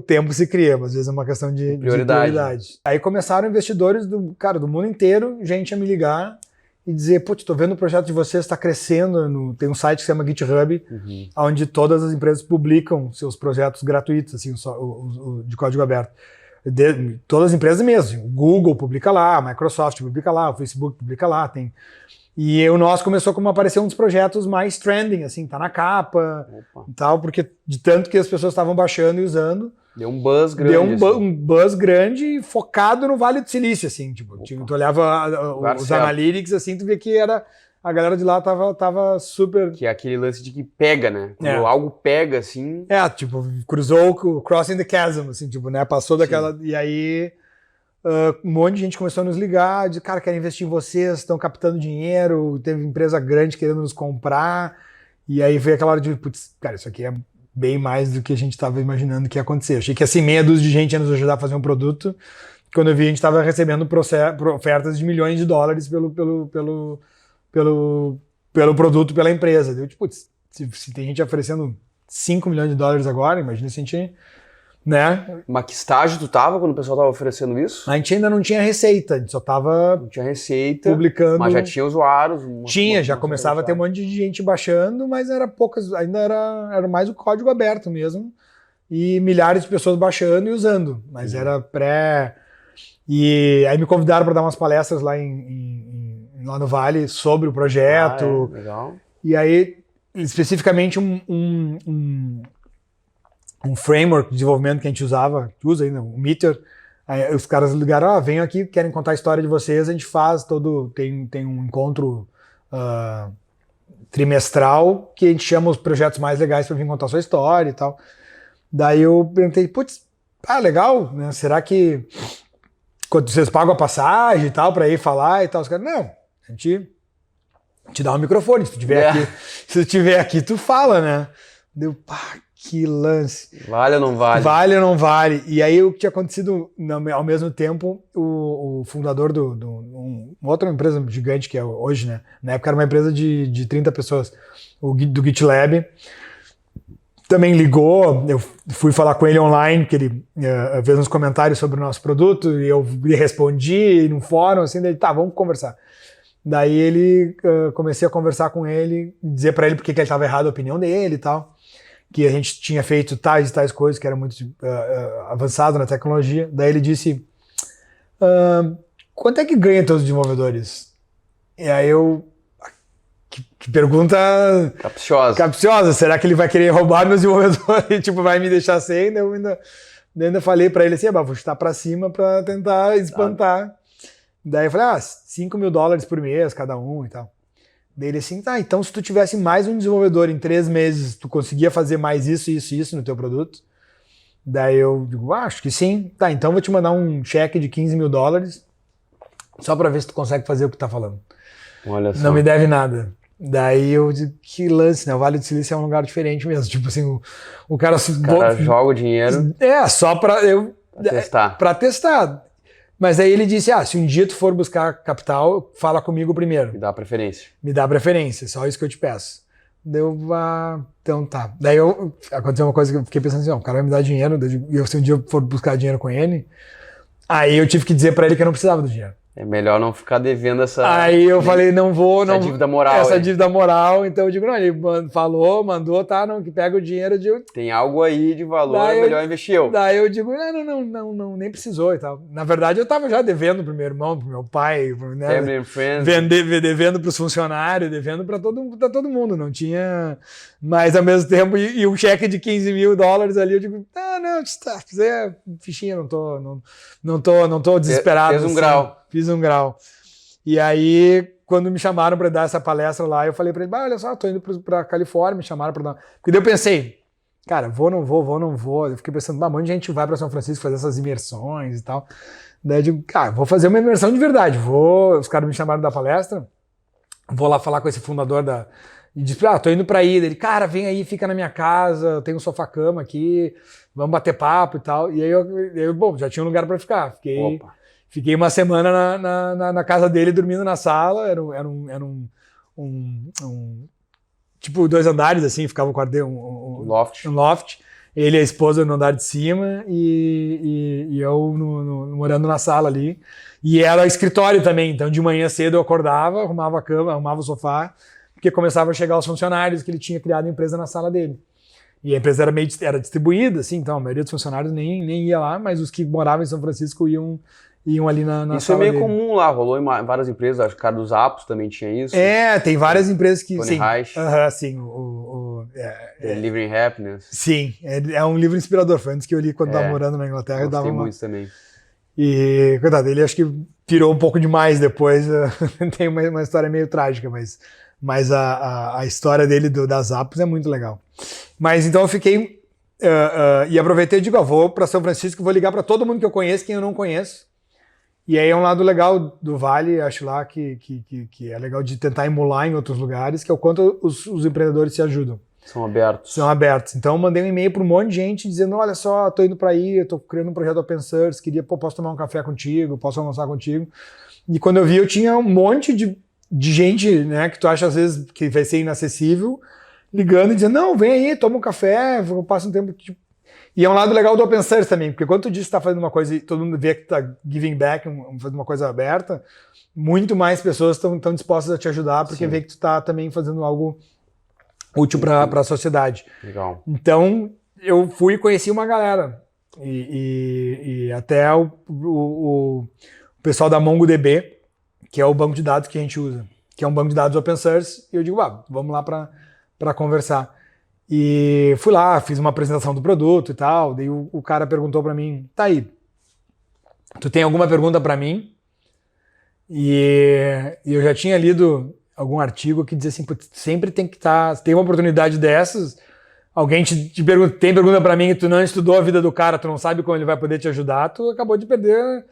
Tempo se cria, mas às vezes é uma questão de prioridade. Aí começaram investidores do mundo inteiro, gente a me ligar e dizer, putz, tô vendo o projeto de vocês, está crescendo, tem um site que se chama GitHub, onde todas as empresas publicam seus projetos gratuitos, assim, de código aberto. Todas as empresas mesmo, o Google publica lá, a Microsoft publica lá, o Facebook publica lá, tem... E o nosso começou como aparecer um dos projetos mais trending, assim, tá na capa e tal, porque de tanto que as pessoas estavam baixando e usando. Deu um buzz grande. Deu um buzz grande focado no Vale do Silício, assim, tipo, tu olhava os analytics, assim, tu vê que a galera de lá tava super... Que é aquele lance de que pega, né? Quando algo pega, assim... tipo, cruzou o Crossing the Chasm, assim, tipo, né, passou daquela... E aí... um monte de gente começou a nos ligar, de cara, querem investir em vocês, estão captando dinheiro, teve empresa grande querendo nos comprar, e aí veio aquela hora de, putz, cara, isso aqui é bem mais do que a gente estava imaginando que ia acontecer. Eu achei que assim, meia dúzia de gente ia nos ajudar a fazer um produto, quando eu vi a gente estava recebendo ofertas de milhões de dólares pelo produto, pela empresa. Eu, tipo, putz, se tem gente oferecendo 5 milhões de dólares agora, imagina se a gente... Né? Mas que estágio tu tava quando o pessoal tava oferecendo isso? A gente ainda não tinha receita, a gente só tava não tinha receita, publicando. Mas já tinha usuários. Já começava a ter um monte de gente baixando, mas era poucas, ainda era mais o código aberto mesmo. E milhares de pessoas baixando e usando. Mas era pré. E aí me convidaram para dar umas palestras lá, lá no Vale sobre o projeto. Legal. E aí, especificamente, um framework de desenvolvimento que a gente usava, que usa ainda, o Meteor. Aí os caras ligaram, venham aqui, querem contar a história de vocês, a gente faz tem um encontro trimestral que a gente chama os projetos mais legais para vir contar a sua história e tal. Daí eu perguntei, putz, legal, né? Será que quando vocês pagam a passagem e tal para ir falar e tal? Os caras, não, a gente te dá um microfone, se tu tiver aqui, tu fala, né? Deu, que lance. Vale ou não vale? Vale ou não vale. E aí o que tinha acontecido, ao mesmo tempo, o fundador uma outra empresa gigante que é hoje, né? Na época era uma empresa de 30 pessoas, do GitLab, também ligou, eu fui falar com ele online, que ele fez uns comentários sobre o nosso produto, e eu respondi no fórum, assim, daí, tá, vamos conversar. Daí ele, comecei a conversar com ele, dizer pra ele porque que ele estava errado a opinião dele e tal, que a gente tinha feito tais e tais coisas que era muito avançado na tecnologia. Daí ele disse, quanto é que ganha teus desenvolvedores? E aí que pergunta capciosa, será que ele vai querer roubar meus desenvolvedores e tipo, vai me deixar sem? Eu ainda falei pra ele assim, vou chutar pra cima pra tentar espantar. Daí eu falei, $5 mil por mês cada um e tal. Daí ele assim, tá, então se tu tivesse mais um desenvolvedor em 3 meses, tu conseguia fazer mais isso no teu produto? Daí eu digo, acho que sim. Tá, então vou te mandar um cheque de $15 mil só pra ver se tu consegue fazer o que tá falando. Olha só. Não me deve nada. Daí eu digo, que lance, né? O Vale do Silício é um lugar diferente mesmo. Tipo assim, o cara... joga o dinheiro... só pra testar. Pra testar. Mas aí ele disse, se um dia tu for buscar capital, fala comigo primeiro. Me dá preferência. Me dá preferência, só isso que eu te peço. Deu, então tá. Daí aconteceu uma coisa que eu fiquei pensando assim, o cara vai me dar dinheiro, e se um dia eu for buscar dinheiro com ele, aí eu tive que dizer pra ele que eu não precisava do dinheiro. É melhor não ficar devendo essa... Aí eu falei, não vou... Essa dívida moral. Essa dívida moral, então eu digo, não, ele mandou, tá, não, que pega o dinheiro, eu digo... Tem algo aí de valor, é melhor investir eu. Daí eu digo, não, nem precisou e tal. Na verdade, eu tava já devendo pro meu irmão, pro meu pai, né? Family and friends. Devendo pros funcionários, devendo pra todo mundo, não tinha... Mas ao mesmo tempo, e um cheque de $15 mil ali, eu digo, fizer fichinha, não tô desesperado. Fez um grau. Fiz um grau. E aí, quando me chamaram para dar essa palestra lá, eu falei para ele, olha só, tô indo para Califórnia, me chamaram para dar... Porque daí eu pensei, cara, vou, não vou. Eu fiquei pensando, um monte de gente vai para São Francisco fazer essas imersões e tal. Daí eu digo, cara, vou fazer uma imersão de verdade. Os caras me chamaram da palestra, vou lá falar com esse fundador e disse, tô indo para aí. Ele, cara, vem aí, fica na minha casa, tem um sofá-cama aqui, vamos bater papo e tal. E aí eu já tinha um lugar para ficar. Fiquei uma semana na casa dele, dormindo na sala, era tipo 2 andares, assim, ficava o quarto dele, um loft. Ele e a esposa no andar de cima e eu morando na sala ali. E era escritório também, então de manhã cedo eu acordava, arrumava a cama, arrumava o sofá, porque começava a chegar os funcionários que ele tinha criado a empresa na sala dele. E a empresa era distribuída, assim, então a maioria dos funcionários nem ia lá, mas os que moravam em São Francisco iam ali na isso sala é meio dele. comum lá, rolou em várias empresas, acho que o cara dos Apos também tinha isso. Tem várias empresas que... Tony sim, Reich. Sim, Delivering Happiness. Sim, é um livro inspirador, foi antes que eu li quando estava morando na Inglaterra. Eu gostei muito também. E, coitado, ele acho que pirou um pouco demais depois, tem uma história meio trágica, mas a história dele das Apos é muito legal. Mas então eu fiquei, e aproveitei e digo, vou para São Francisco, vou ligar para todo mundo que eu conheço, quem eu não conheço. E aí é um lado legal do Vale, acho lá que é legal de tentar emular em outros lugares, que é o quanto os empreendedores se ajudam. São abertos. São abertos. Então eu mandei um e-mail para um monte de gente dizendo, olha só, tô indo para aí, eu tô criando um projeto Open Source, posso tomar um café contigo, posso almoçar contigo. E quando eu vi, eu tinha um monte de gente, né, que tu acha às vezes que vai ser inacessível, ligando e dizendo, não, vem aí, toma um café, passa um tempo... E é um lado legal do Open Source também, porque quando tu diz que tá fazendo uma coisa e todo mundo vê que tá giving back, fazendo uma coisa aberta, muito mais pessoas estão dispostas a te ajudar, porque vê que tu tá também fazendo algo útil para a sociedade. Legal. Então, eu fui e conheci uma galera. E até o pessoal da MongoDB, que é o banco de dados que a gente usa, que é um banco de dados Open Source, e eu digo, vamos lá para conversar. E fui lá, fiz uma apresentação do produto e tal, daí o cara perguntou para mim, tá aí, tu tem alguma pergunta para mim? E eu já tinha lido algum artigo que dizia assim, sempre tem que tem uma oportunidade dessas, alguém te pergunta, tem pergunta para mim e tu não estudou a vida do cara, tu não sabe como ele vai poder te ajudar, tu acabou de perder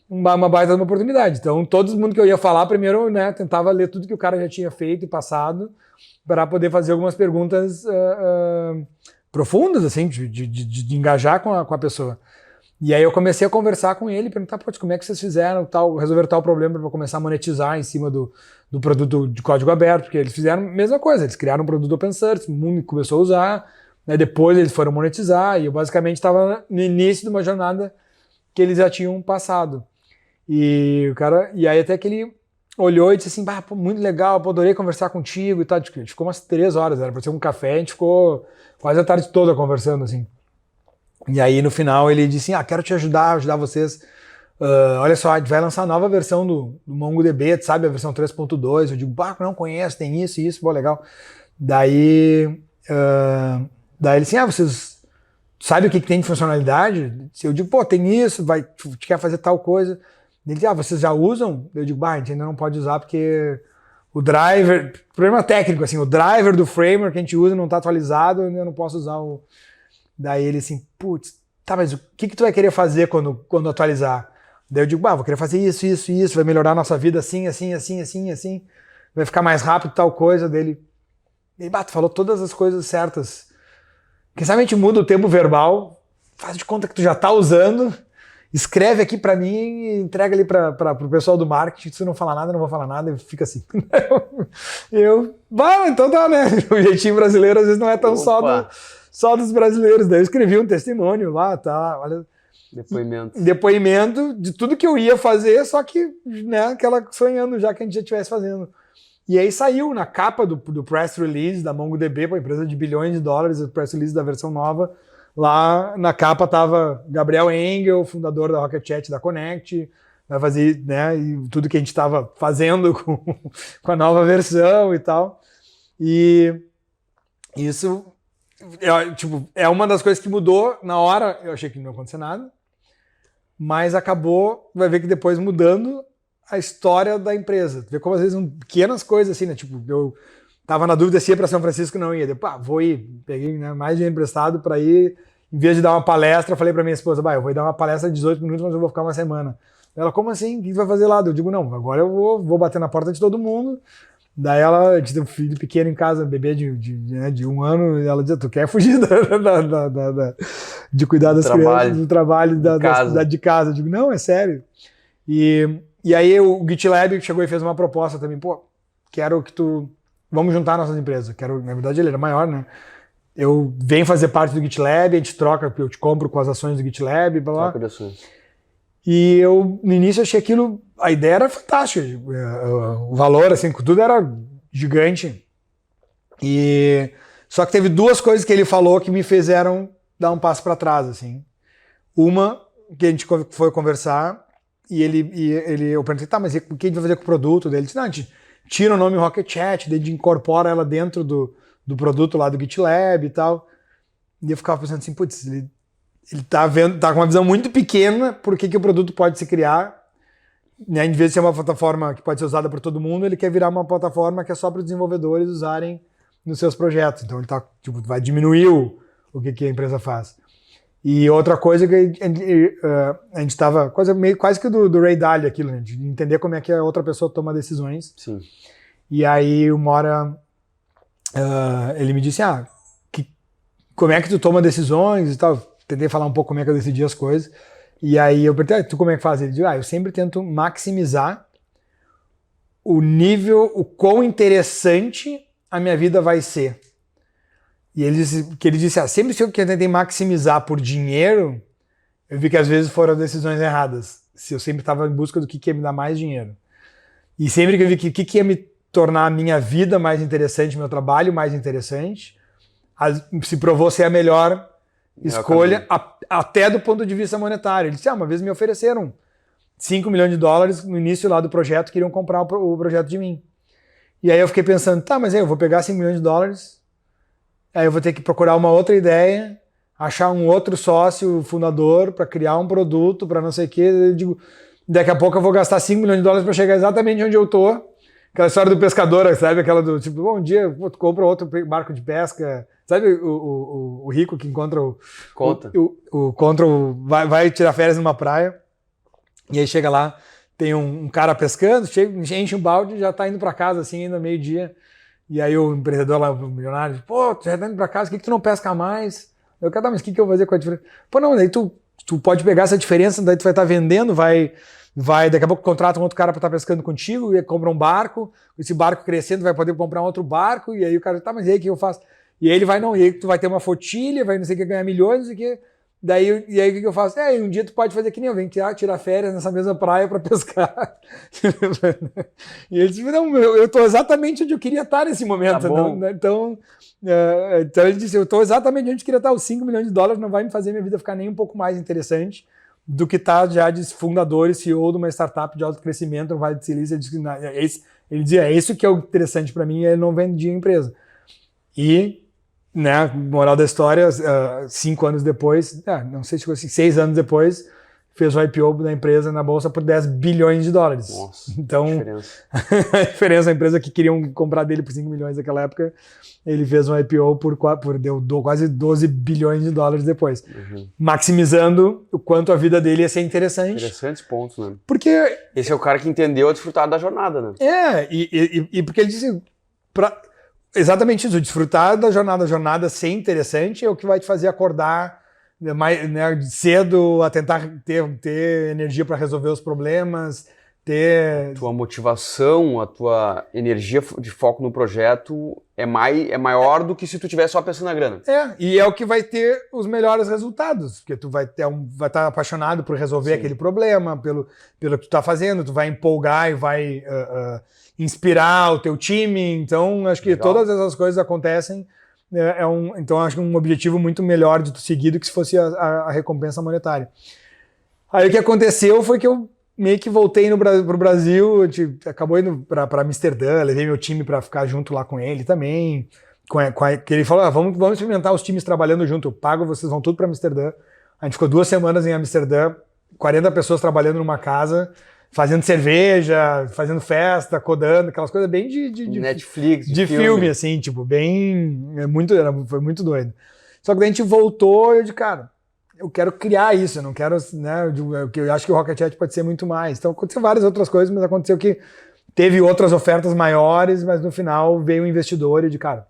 uma baita de uma oportunidade. Então todo mundo que eu ia falar, primeiro, né, tentava ler tudo que o cara já tinha feito e passado, para poder fazer algumas perguntas profundas, assim, de engajar com a pessoa. E aí eu comecei a conversar com ele, perguntar, como é que vocês fizeram resolver tal problema para começar a monetizar em cima do produto de código aberto, porque eles fizeram a mesma coisa, eles criaram um produto open source, o mundo começou a usar, né, depois eles foram monetizar, e eu basicamente estava no início de uma jornada que eles já tinham passado. E aí até que ele olhou e disse assim, muito legal, adorei conversar contigo e tal. A gente ficou umas 3 horas, era para ser um café, a gente ficou quase a tarde toda conversando, assim. E aí no final ele disse, quero te ajudar vocês. Olha só, a gente vai lançar a nova versão do MongoDB, sabe, a versão 3.2. Eu digo, não conheço, tem isso, legal. Daí ele disse, vocês sabem o que tem de funcionalidade? Eu digo, tem isso, te quer fazer tal coisa. Ele disse, vocês já usam? Eu digo, a gente ainda não pode usar porque o driver, problema técnico, assim, o driver do framework que a gente usa não está atualizado, eu ainda não posso usar o... Daí ele assim, mas o que tu vai querer fazer quando atualizar? Daí eu digo, vou querer fazer isso, vai melhorar a nossa vida assim, vai ficar mais rápido, tal coisa. Dele, tu falou todas as coisas certas. Quem sabe a gente muda o tempo verbal, faz de conta que tu já tá usando, escreve aqui pra mim e entrega ali pro pessoal do marketing, se não falar nada, eu não vou falar nada, e fica assim. Então tá, né? O jeitinho brasileiro às vezes não é tão só dos brasileiros. Daí eu escrevi um testemunho lá, tá, olha... Depoimento de tudo que eu ia fazer, só que, né, aquela sonhando já que a gente já estivesse fazendo. E aí saiu na capa do press release da MongoDB, uma empresa de bilhões de dólares, o press release da versão nova. Lá na capa tava Gabriel Engel, fundador da Rocket Chat da Connect, vai fazer, né, e tudo que a gente estava fazendo com a nova versão e tal. E isso é uma das coisas que mudou na hora. Eu achei que não ia acontecer nada, mas acabou, vai ver que depois mudando a história da empresa. Vê como às vezes pequenas coisas assim, né? Eu tava na dúvida se ia para São Francisco ou não ia. Depois, vou ir. Peguei, né, mais dinheiro emprestado para ir. Em vez de dar uma palestra, falei para minha esposa, eu vou dar uma palestra de 18 minutos, mas eu vou ficar uma semana. Ela, como assim? O que vai fazer lá? Eu digo, não, agora eu vou bater na porta de todo mundo. Daí a gente tem um filho pequeno em casa, bebê de 1 ano, e ela diz, tu quer fugir de cuidar das crianças, do trabalho de casa. Eu digo, não, é sério. E aí o GitLab chegou e fez uma proposta também, pô, quero que vamos juntar nossas empresas. Na verdade ele era maior, né? Eu venho fazer parte do GitLab, a gente troca, eu te compro com as ações do GitLab, blá blá. Troca de ações. E eu, no início, achei aquilo, a ideia era fantástica, o valor, assim, tudo era gigante. Só que teve duas coisas que ele falou que me fizeram dar um passo para trás, assim. Uma, que a gente foi conversar, e eu perguntei, tá, mas o que a gente vai fazer com o produto? Ele disse, não, a gente tira o nome Rocket Chat, daí a gente incorpora ela dentro do produto lá do GitLab e tal. E eu ficava pensando assim, putz, ele tá com uma visão muito pequena por que o produto pode se criar, né? Em vez de ser uma plataforma que pode ser usada por todo mundo, ele quer virar uma plataforma que é só para os desenvolvedores usarem nos seus projetos. Então ele vai diminuir o que a empresa faz. E outra coisa que a gente estava quase que do Ray Dalio aquilo, né? De entender como é que a outra pessoa toma decisões. Sim. E aí uma hora ele me disse, como é que tu toma decisões e tal. Tentei falar um pouco como é que eu decidi as coisas. E aí eu perguntei, tu como é que faz? Ele disse, eu sempre tento maximizar o nível, o quão interessante a minha vida vai ser. E ele disse, sempre que eu tentei maximizar por dinheiro, eu vi que às vezes foram decisões erradas. Se eu sempre estava em busca do que ia me dar mais dinheiro. E sempre que eu vi que o que ia me tornar a minha vida mais interessante, meu trabalho mais interessante, se provou ser a melhor escolha, até do ponto de vista monetário. Ele disse, uma vez me ofereceram $5 milhões no início lá do projeto, queriam comprar o projeto de mim. E aí eu fiquei pensando, tá, mas aí eu vou pegar $5 milhões, aí eu vou ter que procurar uma outra ideia, achar um outro sócio fundador para criar um produto, para não sei o quê. Eu digo, daqui a pouco eu vou gastar $5 milhões para chegar exatamente onde eu tô. Aquela história do pescador, sabe? Aquela do tipo, bom dia, tu compra outro barco de pesca. Sabe o rico que encontra vai tirar férias numa praia, e aí chega lá, tem um cara pescando, enche um balde e já tá indo para casa, assim, ainda meio-dia. E aí o empreendedor lá, o milionário, pô, tu já tá indo para casa, por que tu não pesca mais? Eu quero, mas o que eu vou fazer com a diferença? Pô, não, daí tu pode pegar essa diferença, daí tu vai estar vendendo, vai, daqui a pouco contrata um outro cara para estar pescando contigo, e compra um barco, esse barco crescendo vai poder comprar um outro barco, e aí o cara, tá, mas e aí o que eu faço? E aí ele vai, não, e aí tu vai ter uma flotilha, vai não sei o que, ganhar milhões, não sei o que. E aí o que eu faço? Um dia tu pode fazer que nem eu, vem tirar férias nessa mesma praia para pescar. E ele disse, não, eu tô exatamente onde eu queria estar nesse momento. Tá não, então ele disse, eu tô exatamente onde eu queria estar, os $5 milhões não vai me fazer minha vida ficar nem um pouco mais interessante do que estar já de fundador e CEO de uma startup de alto crescimento no Vale do Silício. Ele dizia, é isso que é o interessante para mim, e ele não vendia a empresa. E, né, moral da história, 5 anos depois, não sei se foi assim, 6 anos depois, fez o IPO da empresa na bolsa por $10 bilhões. Nossa, então, a diferença, a empresa que queriam comprar dele por 5 milhões naquela época, ele fez um IPO deu quase $12 bilhões depois. Maximizando o quanto a vida dele ia ser interessante. Interessantes pontos, né? Porque... esse é o cara que entendeu a desfrutar da jornada, né? E porque ele disse... Exatamente isso, desfrutar da jornada ser interessante é o que vai te fazer acordar mais, né, cedo, a tentar ter energia para resolver os problemas, ter... Tua motivação, a tua energia de foco no projeto é maior do que se tu estiver só pensando na grana. E é o que vai ter os melhores resultados, porque tu vai estar apaixonado por resolver aquele problema, pelo que tu está fazendo, tu vai empolgar e vai inspirar o teu time. Então, acho que todas essas coisas acontecem. Então, acho que um objetivo muito melhor de tu seguir do que se fosse a recompensa monetária. Aí o que aconteceu foi que eu meio que voltei pro Brasil, a gente acabou indo para Amsterdã, levei meu time para ficar junto lá com ele também. Que ele falou, vamos experimentar os times trabalhando junto, eu pago, vocês vão tudo para Amsterdã. A gente ficou 2 semanas em Amsterdã, 40 pessoas trabalhando numa casa, fazendo cerveja, fazendo festa, codando, aquelas coisas bem de Netflix, de filme, assim, tipo, bem... foi muito doido. Só que daí a gente voltou e eu disse, cara, eu quero criar isso, eu não quero, né, eu acho que o Rocket Chat pode ser muito mais. Então aconteceu várias outras coisas, mas aconteceu que teve outras ofertas maiores, mas no final veio um investidor e de cara,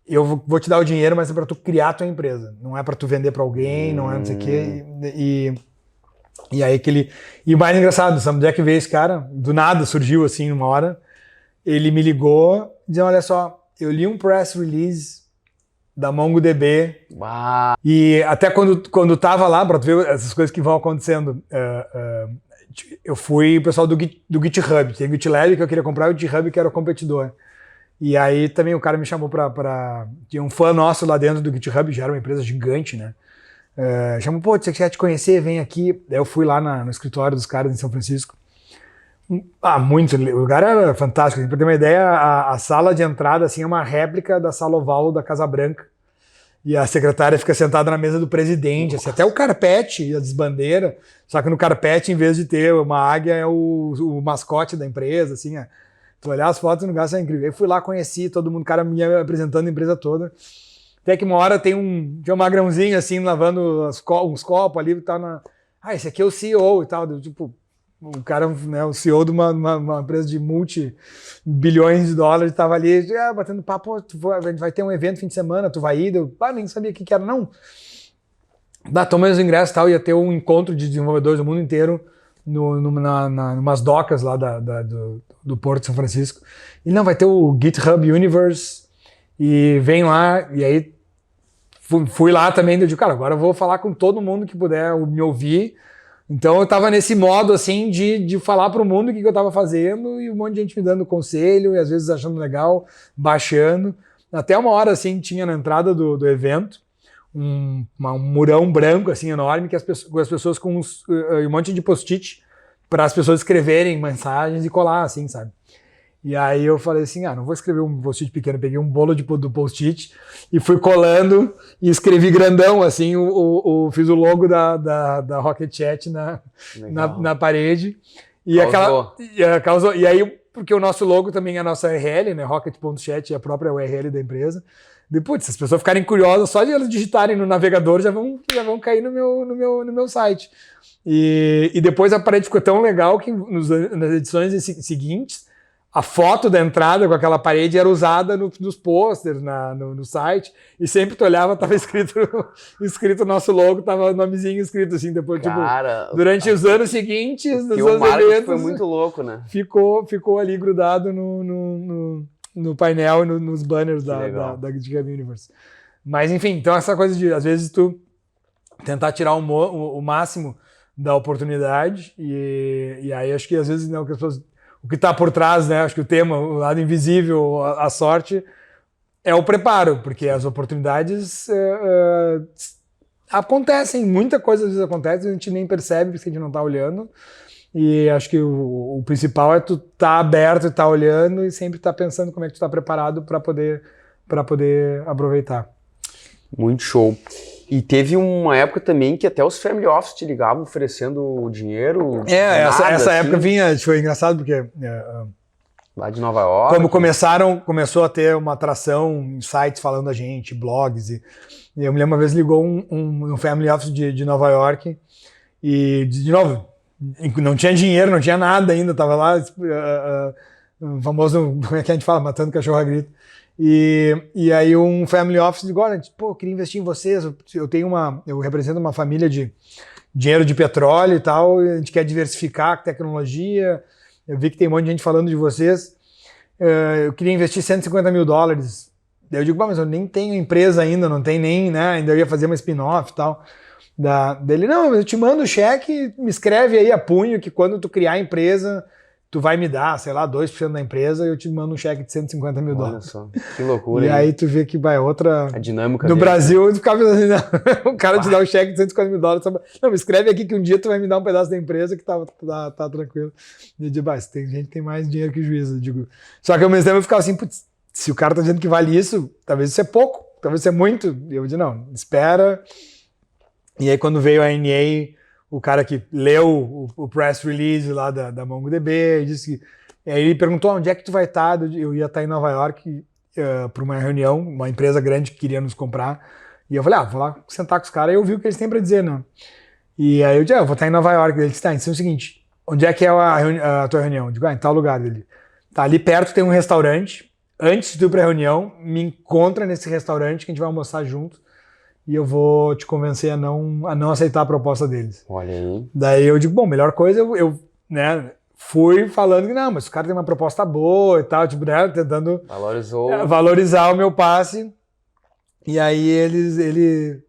eu vou te dar o dinheiro, mas é para tu criar a tua empresa, não é para tu vender para alguém, não é não sei o quê. E aí E o mais engraçado, sabe onde é que veio esse cara? Do nada surgiu assim, uma hora. Ele me ligou dizendo, olha só, eu li um press release da MongoDB. Uau. E até quando tava lá, pra tu ver essas coisas que vão acontecendo, eu fui o pessoal do GitHub. Tem o GitLab que eu queria comprar e o GitHub que era o competidor. E aí também o cara me chamou tinha um fã nosso lá dentro do GitHub, já era uma empresa gigante, né? Chamou, pô, se você quer te conhecer, vem aqui. Daí eu fui lá no escritório dos caras em São Francisco. Muito, o lugar era fantástico. Pra ter uma ideia, a sala de entrada assim, é uma réplica da sala oval da Casa Branca. E a secretária fica sentada na mesa do presidente, assim, até o carpete e as bandeiras. Só que no carpete, em vez de ter uma águia, é o mascote da empresa, assim. Tu olhar as fotos no lugar, isso é incrível. Eu fui lá, conheci todo mundo, o cara me apresentando a empresa toda. Até que uma hora tinha um magrãozinho, assim, lavando uns copos ali e tal. Esse aqui é o CEO e tal. Tipo, o cara, né, o CEO de uma empresa de multi-bilhões de dólares, estava ali, batendo papo, a gente vai ter um evento fim de semana, tu vai ir? Eu nem sabia o que era, não. Tomei os ingressos e tal, ia ter um encontro de desenvolvedores do mundo inteiro numas docas lá do Porto de São Francisco. E não, vai ter o GitHub Universe, e vem lá, e aí fui lá também, eu digo, cara, agora eu vou falar com todo mundo que puder me ouvir. Então eu tava nesse modo, assim, de falar pro mundo o que eu tava fazendo e um monte de gente me dando conselho e às vezes achando legal, baixando. Até uma hora, assim, tinha na entrada do evento um murão branco, assim, enorme, que as pessoas com um monte de post-it para as pessoas escreverem mensagens e colar, assim, sabe? E aí eu falei assim, não vou escrever um post-it pequeno, peguei um bolo do post-it e fui colando e escrevi grandão, assim, fiz o logo da Rocket Chat na parede. E causou. E aí, porque o nosso logo também é a nossa URL, né, Rocket.chat é a própria URL da empresa. Depois, se as pessoas ficarem curiosas, só de elas digitarem no navegador já vão cair no meu site. E depois a parede ficou tão legal que nas edições seguintes, a foto da entrada com aquela parede era usada nos posters, no site, e sempre tu olhava, tava escrito o nosso logo, tava o nomezinho escrito assim, depois, cara, tipo, durante os anos seguintes, nos anos eventos, foi muito louco, né? Ficou ali grudado no painel e nos banners da GitHub Universe. Mas enfim, então essa coisa de, às vezes, tu tentar tirar o máximo da oportunidade, e aí acho que às vezes não, que as pessoas... O que está por trás, né? Acho que o tema, o lado invisível, a sorte, é o preparo, porque as oportunidades acontecem, muita coisa às vezes acontece, a gente nem percebe porque a gente não está olhando. E acho que o principal é tu estar aberto e estar olhando e sempre estar pensando como é que tu está preparado para poder aproveitar. Muito show. E teve uma época também que até os family office te ligavam oferecendo dinheiro. Essa época vinha, foi engraçado porque... lá de Nova York. Como começou a ter uma atração em sites falando da gente, blogs. E eu me lembro uma vez ligou um family office de Nova York e, de novo, não tinha dinheiro, não tinha nada ainda, tava lá, o famoso, como é que a gente fala, matando cachorro a grito. E aí um family office ligou, eu queria investir em vocês, eu represento uma família de dinheiro de petróleo e tal, e a gente quer diversificar a tecnologia, eu vi que tem um monte de gente falando de vocês, eu queria investir $150 mil. Daí eu digo, mas eu nem tenho empresa ainda, não tem nem, né, ainda eu ia fazer uma spin-off e tal. Dele, não, eu te mando o cheque, me escreve aí a punho que quando tu criar a empresa, tu vai me dar, sei lá, 2% da empresa e eu te mando um cheque de $150 mil. Olha só, que loucura. E aí tu vê que vai outra... A dinâmica no dele, Brasil, tu ficava assim, não, o cara te dá um cheque de $150 mil. Não, me escreve aqui que um dia tu vai me dar um pedaço da empresa que tá tranquilo. E eu digo, tem gente que tem mais dinheiro que juízo. Eu digo, só que ao mesmo tempo eu ficava assim, putz, se o cara tá dizendo que vale isso, talvez isso é pouco, talvez isso é muito. E eu digo, não, espera. E aí quando veio a NA, o cara que leu o press release lá da MongoDB, disse que... Aí ele perguntou onde é que tu vai estar. Eu ia estar em Nova York para uma reunião, uma empresa grande que queria nos comprar. E eu falei, vou lá sentar com os caras e ouvir o que eles têm para dizer, né? E aí eu disse, eu vou estar em Nova York. Ele disse, então é o seguinte, onde é que é a tua reunião? Eu digo, em tal lugar. Ele, tá, ali perto tem um restaurante. Antes de tu ir para a reunião, me encontra nesse restaurante que a gente vai almoçar junto. e eu vou te convencer a não aceitar a proposta deles. Olha aí. Daí eu digo, bom, melhor coisa, eu né, fui falando que não, mas o cara tem uma proposta boa e tal, tipo, né, tentando valorizar o meu passe. E aí ele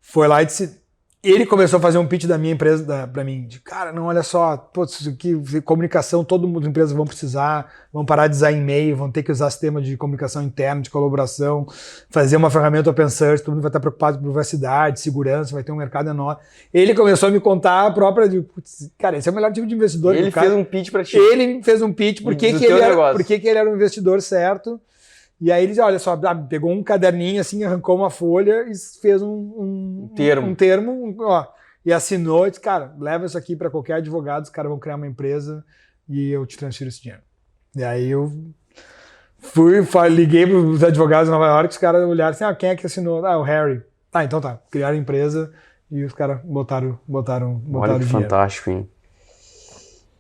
foi lá e disse... Ele começou a fazer um pitch da minha empresa pra mim, de cara, não, olha só, pô, isso aqui, comunicação, todo mundo, as empresas vão precisar, vão parar de usar e-mail, vão ter que usar sistema de comunicação interna, de colaboração, fazer uma ferramenta open source, todo mundo vai estar preocupado com privacidade, segurança, vai ter um mercado enorme. Ele começou a me contar a própria, cara, esse é o melhor tipo de investidor. Ele fez um pitch pra ti. Ele fez um pitch, por que ele era um investidor certo. E aí ele disse, olha só, pegou um caderninho assim, arrancou uma folha e fez um termo, ó, e assinou e disse, cara, leva isso aqui para qualquer advogado, os caras vão criar uma empresa e eu te transfiro esse dinheiro. E aí eu liguei para os advogados de Nova York, os caras olharam assim, quem é que assinou? O Harry. Então tá, criaram a empresa e os caras botaram Olha que dinheiro. Fantástico, hein?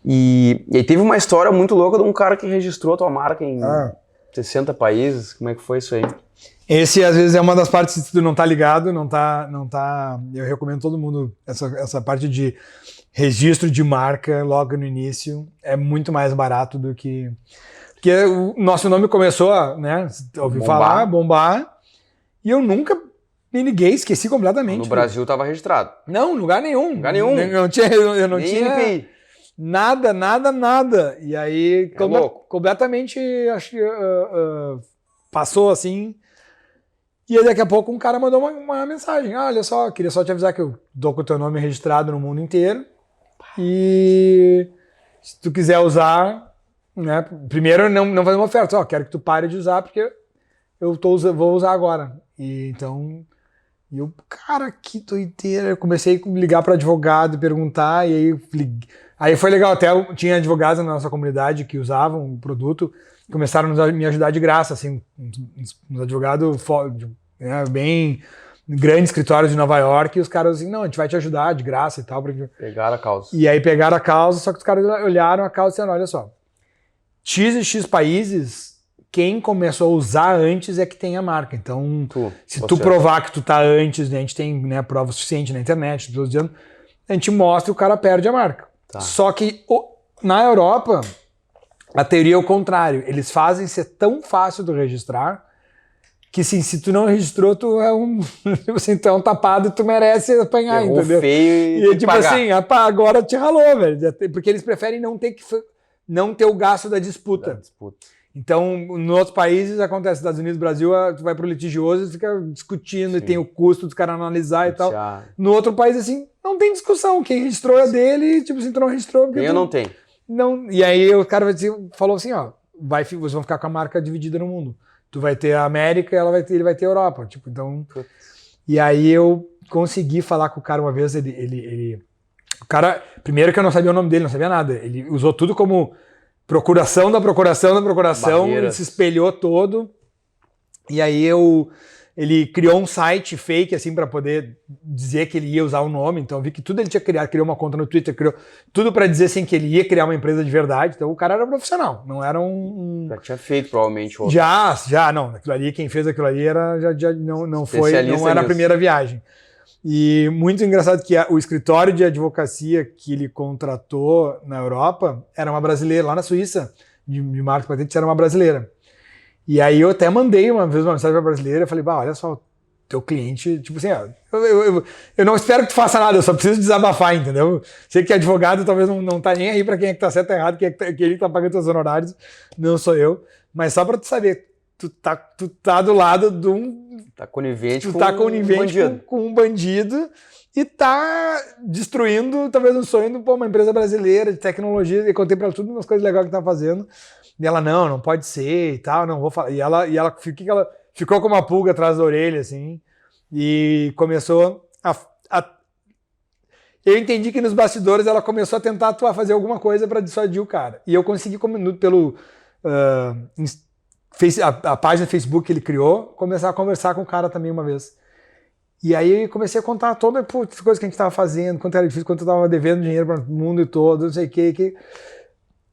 E aí teve uma história muito louca de um cara que registrou a tua marca em... 60 países, como é que foi isso aí? Esse, às vezes, é uma das partes que tu não tá ligado, não tá... Eu recomendo todo mundo essa parte de registro de marca logo no início. É muito mais barato do que... Porque o nosso nome começou a, né, ouvi falar, bombar, e eu nunca me liguei, esqueci completamente. No Brasil tava registrado? Não, em lugar nenhum. Lugar nenhum? Eu não tinha... NPI. Nada. E aí, completamente, acho que passou assim. E aí, daqui a pouco, um cara mandou uma mensagem. Olha só, queria só te avisar que eu tô com o teu nome registrado no mundo inteiro. E se tu quiser usar, né? Primeiro, não fazer uma oferta. Quero que tu pare de usar, porque eu vou usar agora. E então... E eu, cara, que doideira. Eu comecei a ligar para advogado, perguntar, e aí aí foi legal, até tinha advogados na nossa comunidade que usavam o produto, começaram a me ajudar de graça, assim, uns advogados né, bem grandes escritórios de Nova York, e os caras assim, não, a gente vai te ajudar de graça e tal. Pegaram a causa. E aí pegaram a causa, só que os caras olharam a causa e disseram, olha só, X e X países... Quem começou a usar antes é que tem a marca. Então, se tu provar que tu tá antes, né, a gente tem, né, prova suficiente na internet, a gente mostra e o cara perde a marca. Tá. Só que na Europa, a teoria é o contrário. Eles fazem ser tão fácil de registrar que assim, se tu não registrou, tu é assim, tu é um tapado e tu merece apanhar, entendeu? Feio e tipo pagar. Assim, agora te ralou, velho. Porque eles preferem não ter o gasto da disputa. Então, em outros países acontece, Estados Unidos, Brasil, tu vai pro litigioso e fica discutindo. Sim. E tem o custo dos caras analisar e tal. No outro país, assim, não tem discussão. Quem registrou é dele, tipo assim, tu não registrou. Eu não tenho. Não. E aí o cara falou assim, vocês vão ficar com a marca dividida no mundo. Tu vai ter a América, ele vai ter a Europa. Tipo, então... E aí eu consegui falar com o cara uma vez, o cara, primeiro que eu não sabia o nome dele, não sabia nada. Ele usou tudo como... Procuração da procuração, ele se espelhou todo. E aí ele criou um site fake, assim, para poder dizer que ele ia usar o nome. Então eu vi que tudo ele tinha criado, criou uma conta no Twitter, criou tudo para dizer assim, que ele ia criar uma empresa de verdade. Então o cara era profissional, não era Já tinha feito, provavelmente. Outro. Não. Aquilo ali, quem fez aquilo ali não era a primeira viagem. E muito engraçado que o escritório de advocacia que ele contratou na Europa era uma brasileira, lá na Suíça, de marca patente, era uma brasileira. E aí eu até mandei uma vez uma mensagem pra brasileira, falei, olha só, teu cliente, tipo assim, eu não espero que tu faça nada, eu só preciso desabafar, entendeu? Sei que advogado talvez não tá nem aí pra quem é que tá certo ou errado, quem é que ele tá pagando seus honorários, não sou eu, mas só pra tu saber, tu tá do lado de um... Tá conivente com um bandido e tá destruindo talvez um sonho de uma empresa brasileira de tecnologia. E contei pra ela tudo umas coisas legais que tá fazendo. E ela, não pode ser e tal, não vou falar. E ela ficou com uma pulga atrás da orelha, assim, e começou eu entendi que nos bastidores ela começou a tentar fazer alguma coisa para dissuadir o cara. E eu consegui, pelo... a página do Facebook que ele criou, começar a conversar com o cara também uma vez. E aí comecei a contar todas as coisas que a gente estava fazendo, quanto era difícil, quanto eu estava devendo dinheiro para o mundo todo, não sei o que.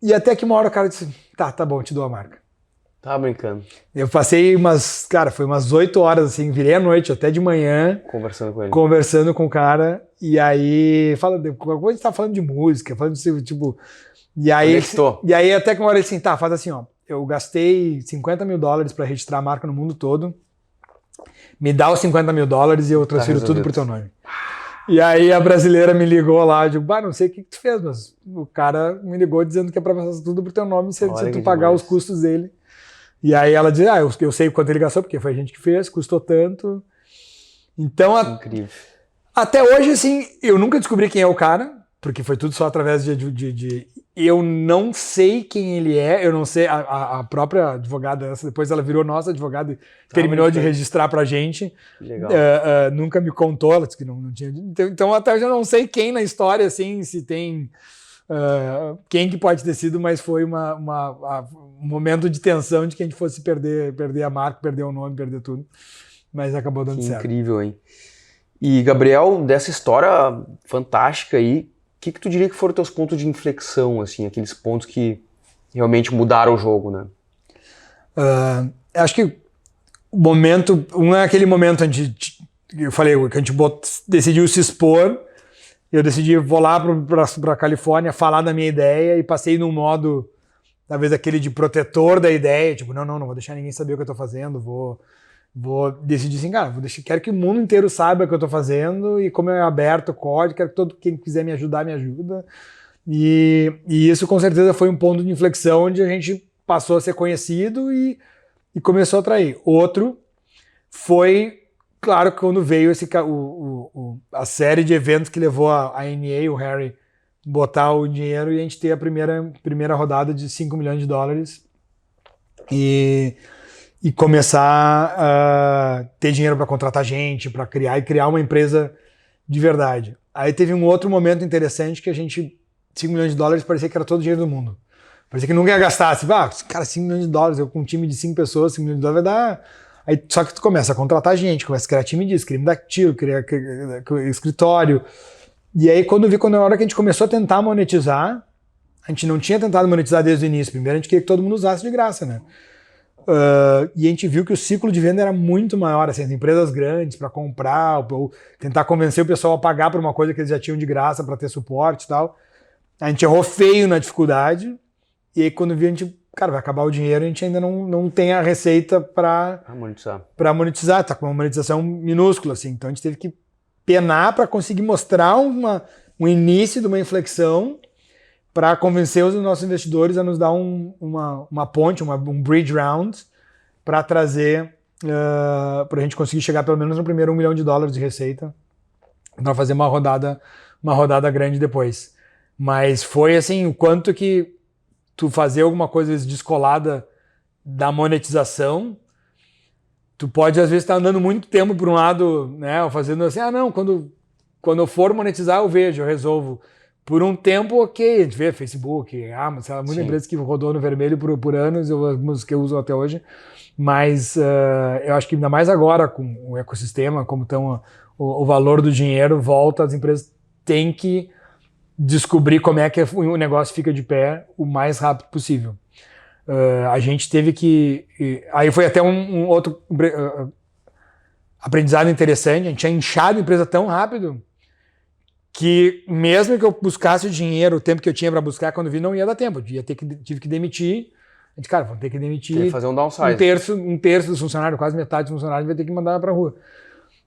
E até que uma hora o cara disse, tá bom, te dou a marca. Tá brincando. Eu passei foi umas 8 horas, assim, virei à noite, até de manhã. Conversando com ele. Conversando com o cara. E aí, a gente tá falando de música, falando de, tipo... E aí até que uma hora ele assim, tá, faz assim, ó. Eu gastei $50 mil pra registrar a marca no mundo todo. Me dá os $50 mil e eu transfiro tudo pro teu nome. E aí a brasileira me ligou lá, eu digo, não sei o que tu fez, mas o cara me ligou dizendo que é pra passar tudo pro teu nome se tu pagar os custos dele. E aí ela diz, eu sei quanto ele gastou, porque foi a gente que fez, custou tanto. Então, incrível. Até hoje, assim, eu nunca descobri quem é o cara, porque foi tudo só através eu não sei quem ele é, eu não sei, a própria advogada, depois ela virou nossa advogada e terminou de registrar pra gente. Legal. Nunca me contou, ela disse que não tinha. Então até hoje eu não sei quem na história, assim, se tem... quem que pode ter sido, mas foi um momento de tensão de que a gente fosse perder a marca, perder o nome, perder tudo. Mas acabou dando certo. Incrível, hein? E, Gabriel, dessa história fantástica aí, o que tu diria que foram teus pontos de inflexão, assim, aqueles pontos que realmente mudaram o jogo, né? Acho que o momento, é aquele momento onde eu falei que a gente decidiu se expor, eu decidi, vou lá para Califórnia falar da minha ideia e passei num modo, talvez aquele de protetor da ideia, tipo, não vou deixar ninguém saber o que eu tô fazendo, vou decidir assim, cara, quero que o mundo inteiro saiba o que eu tô fazendo e como é aberto o código, quero que quem quiser me ajudar, me ajuda. E isso com certeza foi um ponto de inflexão onde a gente passou a ser conhecido e começou a atrair. Outro foi, claro, quando veio a série de eventos que levou a NA, o Harry, botar o dinheiro e a gente ter a primeira rodada de $5 milhões e começar a ter dinheiro para contratar gente, para criar uma empresa de verdade. Aí teve um outro momento interessante que $5 milhões parecia que era todo o dinheiro do mundo. Parecia que nunca ia gastar. Assim, cara, $5 milhões, eu com um time de 5 pessoas, $5 milhões vai dar... Aí, só que tu começa a contratar gente, começa a criar time disso, crime daquilo, criar escritório. E aí, na hora que a gente começou a tentar monetizar, a gente não tinha tentado monetizar desde o início. Primeiro, a gente queria que todo mundo usasse de graça, né? E a gente viu que o ciclo de venda era muito maior, assim, as empresas grandes para comprar, ou tentar convencer o pessoal a pagar por uma coisa que eles já tinham de graça para ter suporte e tal. A gente errou feio na dificuldade, e aí quando viu a gente, cara, vai acabar o dinheiro, a gente ainda não tem a receita para monetizar, tá com uma monetização minúscula, assim, então a gente teve que penar para conseguir mostrar um início de uma inflexão para convencer os nossos investidores a nos dar uma ponte, um bridge round, para trazer, para a gente conseguir chegar pelo menos no primeiro $1 milhão de receita, para fazer uma rodada grande depois. Mas foi assim, o quanto que tu fazer alguma coisa descolada da monetização, tu pode às vezes estar andando muito tempo por um lado, né, ou fazendo assim, quando eu for monetizar eu vejo, eu resolvo. Por um tempo, ok, a gente vê Facebook, Amazon, muitas empresas que rodou no vermelho por anos, algumas que eu uso até hoje, mas eu acho que ainda mais agora com o ecossistema, como estão o valor do dinheiro volta, as empresas têm que descobrir como é que o negócio fica de pé o mais rápido possível. A gente teve que... Aí foi até um outro aprendizado interessante, a gente tinha inchado a empresa tão rápido que mesmo que eu buscasse o dinheiro, o tempo que eu tinha para buscar, quando vi, não ia dar tempo. Tive que demitir. A gente, cara, vamos ter que demitir fazer um downsize. Um terço dos funcionários, quase metade dos funcionários vai ter que mandar para a rua.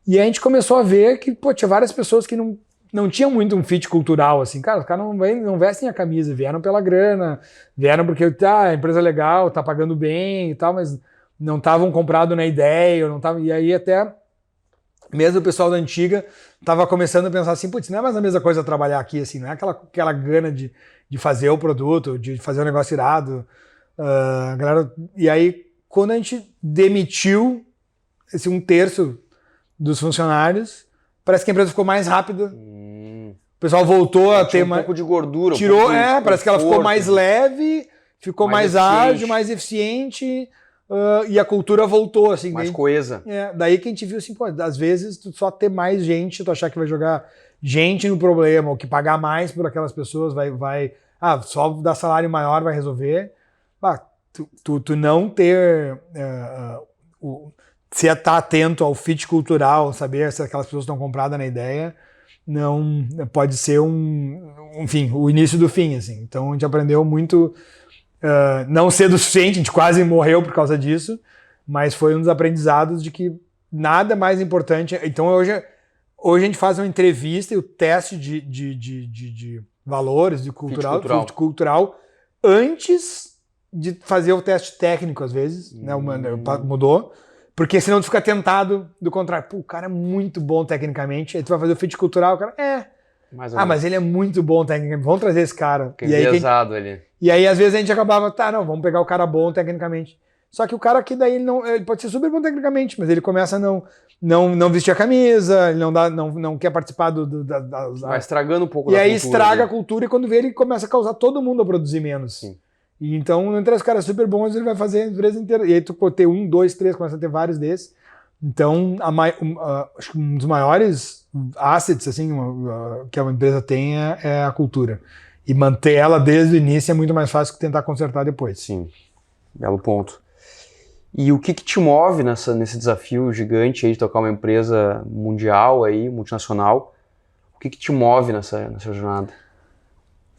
E aí a gente começou a ver que, tinha várias pessoas que não tinham muito um fit cultural, assim. Cara, os caras não vestem a camisa, vieram pela grana, vieram porque, a empresa é legal, tá pagando bem e tal, mas não estavam comprados na ideia, não tavam, e aí até... Mesmo o pessoal da antiga estava começando a pensar assim, putz, não é mais a mesma coisa trabalhar aqui, assim, não é aquela gana de fazer o produto, de fazer um negócio irado. Galera, e aí, quando a gente demitiu esse 1/3 dos funcionários, parece que a empresa ficou mais rápida. O pessoal voltou a ter um pouco de gordura. Tirou, parece que ela ficou mais leve, ficou mais ágil, mais eficiente. E a cultura voltou, assim. Mais coesa. Daí que a gente viu assim, às vezes tu só ter mais gente, tu achar que vai jogar gente no problema, ou que pagar mais por aquelas pessoas, só dar salário maior vai resolver. tu não ter... se estar atento ao fit cultural, saber se aquelas pessoas estão compradas na ideia, não pode ser enfim, o início do fim, assim. Então a gente aprendeu muito, não cedo o suficiente, a gente quase morreu por causa disso, mas foi um dos aprendizados de que nada mais importante. Então hoje a gente faz uma entrevista e o teste de valores, de cultural, antes de fazer o teste técnico, às vezes, né? Mudou. Porque senão tu fica tentado do contrário. Pô, o cara é muito bom tecnicamente. Aí tu vai fazer o fit cultural, o cara mas ele é muito bom tecnicamente. Vamos trazer esse cara. Ali. E aí, às vezes, a gente acabava, vamos pegar o cara bom tecnicamente. Só que o cara aqui daí, ele pode ser super bom tecnicamente, mas ele começa a não vestir a camisa, ele não quer participar vai estragando um pouco da cultura. E aí estraga a cultura e quando vê, ele começa a causar todo mundo a produzir menos. Sim. E então, entre os caras super bons, ele vai fazer a empresa inteira. E aí tu pode ter 1, 2, 3, começa a ter vários desses. Então, acho que um dos maiores assets assim, que a empresa tem é a cultura. E manter ela desde o início é muito mais fácil que tentar consertar depois. Sim, belo ponto. E o que te move nesse desafio gigante aí de tocar uma empresa mundial, aí, multinacional? O que te move nessa jornada?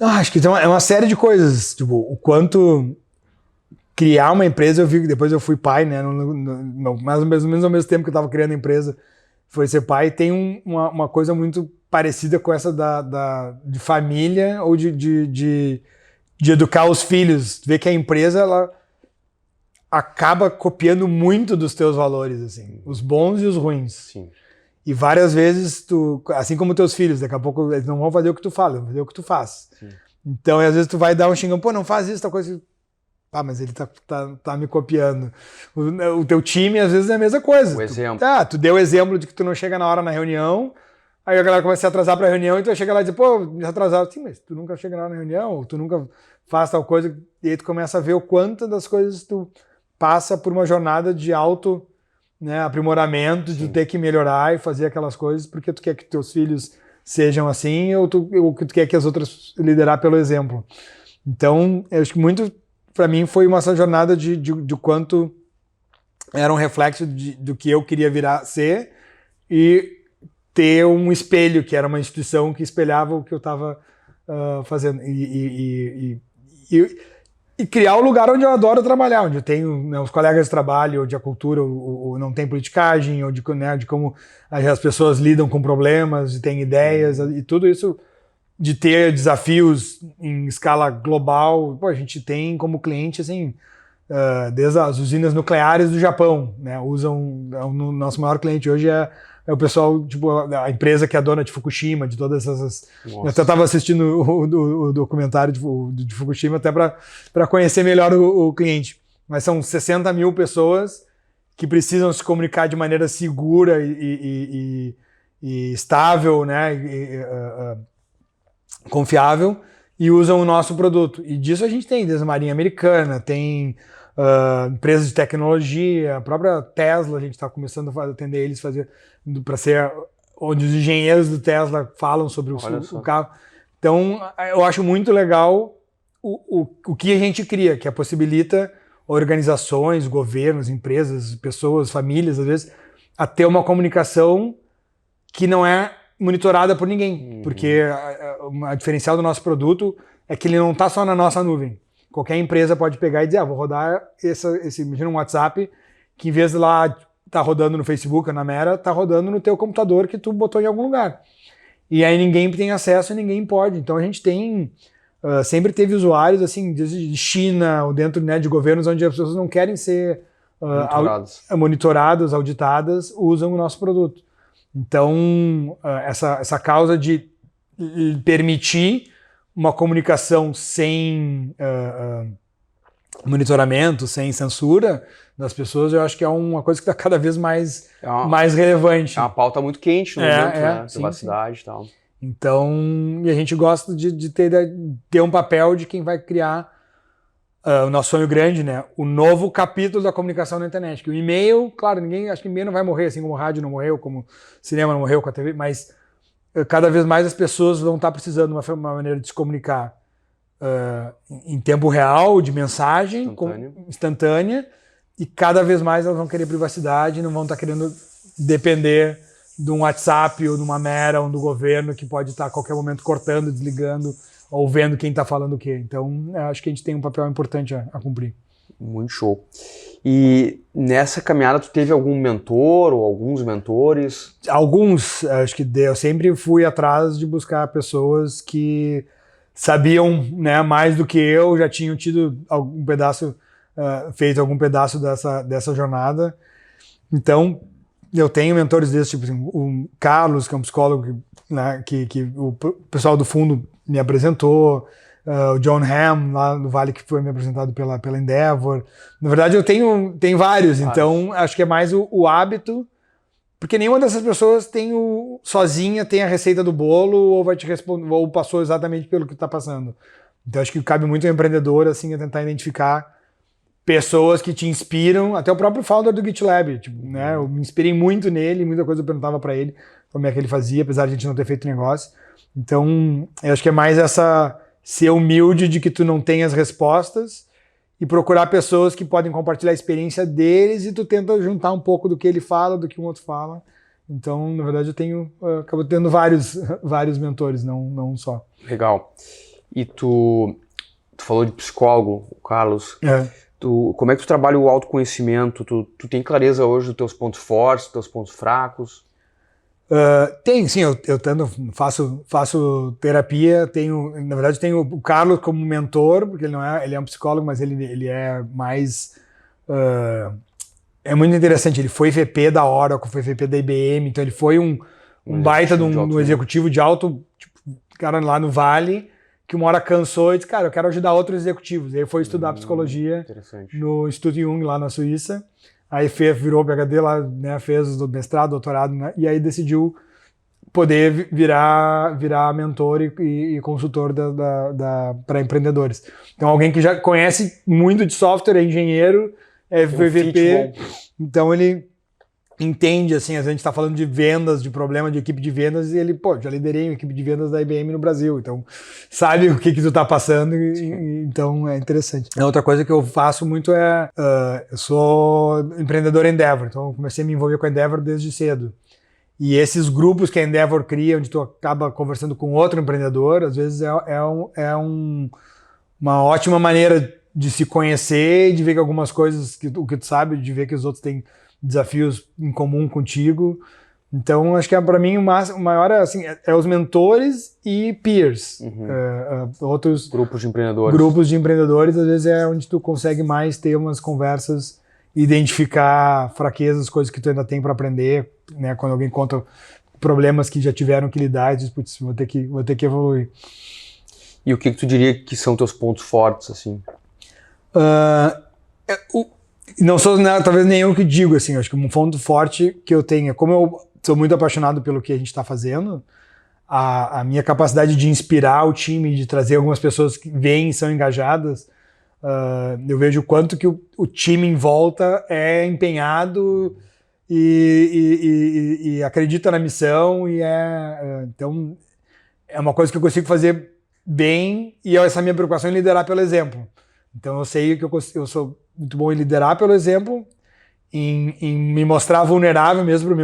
Acho que é uma série de coisas, tipo, o quanto criar uma empresa, eu vi que depois eu fui pai, né, mais ou menos ao mesmo tempo que eu estava criando a empresa, foi ser pai, tem uma coisa muito parecida com essa de família ou de educar os filhos, ver que a empresa, ela acaba copiando muito dos teus valores, assim, os bons e os ruins. Sim. E várias vezes, assim como teus filhos, daqui a pouco eles não vão fazer o que tu fala, vão fazer o que tu faz. Sim. Então, às vezes tu vai dar um xingão, não faz isso, tal coisa. Mas ele tá me copiando. O teu time, às vezes, é a mesma coisa. O exemplo. Tu deu o exemplo de que tu não chega na hora na reunião, aí a galera começa a se atrasar pra reunião, e tu chega lá e diz, me atrasado. Sim, mas tu nunca chega na hora na reunião, ou tu nunca faz tal coisa, e aí tu começa a ver o quanto das coisas tu passa por uma jornada de aprimoramento, de ter que melhorar e fazer aquelas coisas porque tu quer que teus filhos sejam assim ou que tu quer que as outras liderar pelo exemplo. Então, eu acho que muito, para mim, foi essa jornada de quanto era um reflexo do que eu queria ser e ter um espelho, que era uma instituição que espelhava o que eu estava fazendo. E criar um lugar onde eu adoro trabalhar, onde eu tenho os colegas de trabalho, onde a cultura não tem politicagem, onde de como as pessoas lidam com problemas, e têm ideias, e tudo isso de ter desafios em escala global. A gente tem como cliente, assim, desde as usinas nucleares do Japão, né, o nosso maior cliente hoje é o pessoal, tipo, a empresa que é a dona de Fukushima, de todas essas... Nossa. Eu até estava assistindo o documentário de Fukushima até para conhecer melhor o cliente. Mas são 60 mil pessoas que precisam se comunicar de maneira segura e estável, né, confiável, e usam o nosso produto. E disso a gente tem desde a Marinha Americana, tem empresas de tecnologia, a própria Tesla, a gente está começando a atender eles, para ser onde os engenheiros do Tesla falam sobre o carro. Então, eu acho muito legal o que a gente cria, que possibilita organizações, governos, empresas, pessoas, famílias, às vezes, a ter uma comunicação que não é monitorada por ninguém, porque a diferencial do nosso produto é que ele não está só na nossa nuvem. Qualquer empresa pode pegar e dizer, vou rodar imagina um WhatsApp, que em vez de lá tá rodando no Facebook ou na Meta, tá rodando no teu computador que tu botou em algum lugar. E aí ninguém tem acesso e ninguém pode. Então a gente sempre teve usuários assim, desde China ou dentro, né, de governos onde as pessoas não querem ser monitoradas, auditadas, usam o nosso produto. Então essa causa de permitir uma comunicação sem monitoramento, sem censura das pessoas, eu acho que é uma coisa que está cada vez mais relevante. É uma pauta muito quente no momento, né? Privacidade e tal. Então, e a gente gosta de ter um papel de quem vai criar o nosso sonho grande, né? O novo capítulo da comunicação na internet. Que o e-mail, claro, acho que o e-mail não vai morrer, assim como o rádio não morreu, como o cinema não morreu com a TV, mas cada vez mais as pessoas vão estar precisando de uma maneira de se comunicar em tempo real, de mensagem, instantânea, e cada vez mais elas vão querer privacidade, não vão estar querendo depender de um WhatsApp ou de uma mera ou do governo que pode estar a qualquer momento cortando, desligando ou vendo quem está falando o quê. Então, acho que a gente tem um papel importante a cumprir. Muito show. E nessa caminhada tu teve algum mentor ou alguns mentores? Alguns, acho que eu sempre fui atrás de buscar pessoas que sabiam, né, mais do que eu, já tinham tido algum pedaço, feito algum pedaço dessa jornada. Então, eu tenho mentores desse tipo, assim, o Carlos, que é um psicólogo, né, que o pessoal do fundo me apresentou, o John Hamm, lá no Vale, que foi me apresentado pela Endeavor. Na verdade, eu tenho vários, então acho que é mais o hábito, porque nenhuma dessas pessoas sozinha tem a receita do bolo ou vai te responder, ou passou exatamente pelo que está passando. Então acho que cabe muito ao empreendedor assim, a tentar identificar pessoas que te inspiram, até o próprio founder do GitLab, tipo, né? Eu me inspirei muito nele, muita coisa eu perguntava para ele como é que ele fazia, apesar de a gente não ter feito negócio. Então, eu acho que é mais ser humilde de que tu não tem as respostas e procurar pessoas que podem compartilhar a experiência deles e tu tenta juntar um pouco do que ele fala, do que um outro fala. Então, na verdade, acabo tendo vários mentores, não um só. Legal. E tu falou de psicólogo, o Carlos. Como é que tu trabalha o autoconhecimento? Tu tem clareza hoje dos teus pontos fortes, dos teus pontos fracos? Tem, sim, eu faço terapia, na verdade tenho o Carlos como mentor, porque ele é um psicólogo, mas ele é mais... é muito interessante, ele foi VP da Oracle, foi VP da IBM, então ele foi um baita de um executivo de alto, tipo, cara lá no Vale, que uma hora cansou e disse, cara, eu quero ajudar outros executivos. Aí foi estudar psicologia no Instituto Jung, lá na Suíça. Aí virou PhD lá, né, fez o mestrado, doutorado, né, e aí decidiu poder virar mentor e consultor para empreendedores. Então, alguém que já conhece muito de software, é engenheiro, é VP, então ele entende, assim, a gente está falando de vendas, de problema de equipe de vendas, e ele, já liderei uma equipe de vendas da IBM no Brasil, então sabe o que tu tá passando, então é interessante. A outra coisa que eu faço muito eu sou empreendedor Endeavor, então eu comecei a me envolver com a Endeavor desde cedo. E esses grupos que a Endeavor cria, onde tu acaba conversando com outro empreendedor, às vezes uma ótima maneira de se conhecer e de ver que algumas coisas, o que tu sabe, de ver que os outros têm desafios em comum contigo. Então, acho que para mim o maior assim, é os mentores e peers. Outros grupos de empreendedores, às vezes é onde tu consegue mais ter umas conversas, identificar fraquezas, coisas que tu ainda tem para aprender, né? Quando alguém conta problemas que já tiveram que lidar, diz, putz, vou ter que evoluir. E o que tu diria que são teus pontos fortes, assim? Não sou talvez nenhum que digo, assim, acho que um ponto forte que eu tenho, como eu sou muito apaixonado pelo que a gente está fazendo, a minha capacidade de inspirar o time, de trazer algumas pessoas que vêm e são engajadas, eu vejo o quanto que o time em volta é empenhado e acredita na missão, então é uma coisa que eu consigo fazer bem, e essa minha preocupação em liderar pelo exemplo. Então eu sei que eu sou muito bom em liderar pelo exemplo, em me mostrar vulnerável mesmo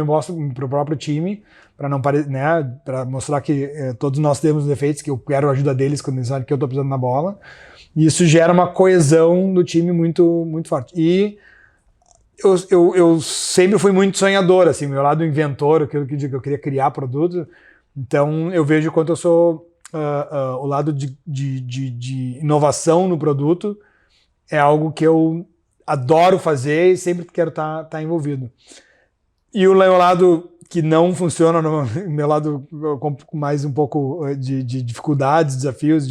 para o próprio time, para não né, para mostrar que todos nós temos defeitos, que eu quero a ajuda deles quando eles sabem que eu estou pisando na bola. E isso gera uma coesão do time muito, muito forte. E eu sempre fui muito sonhador, assim, meu lado inventor, aquilo que eu queria criar produto. Então eu vejo quanto eu sou o lado de inovação no produto é algo que eu adoro fazer e sempre quero estar envolvido. E o meu lado que não funciona, no meu lado com mais um pouco de dificuldades, desafios,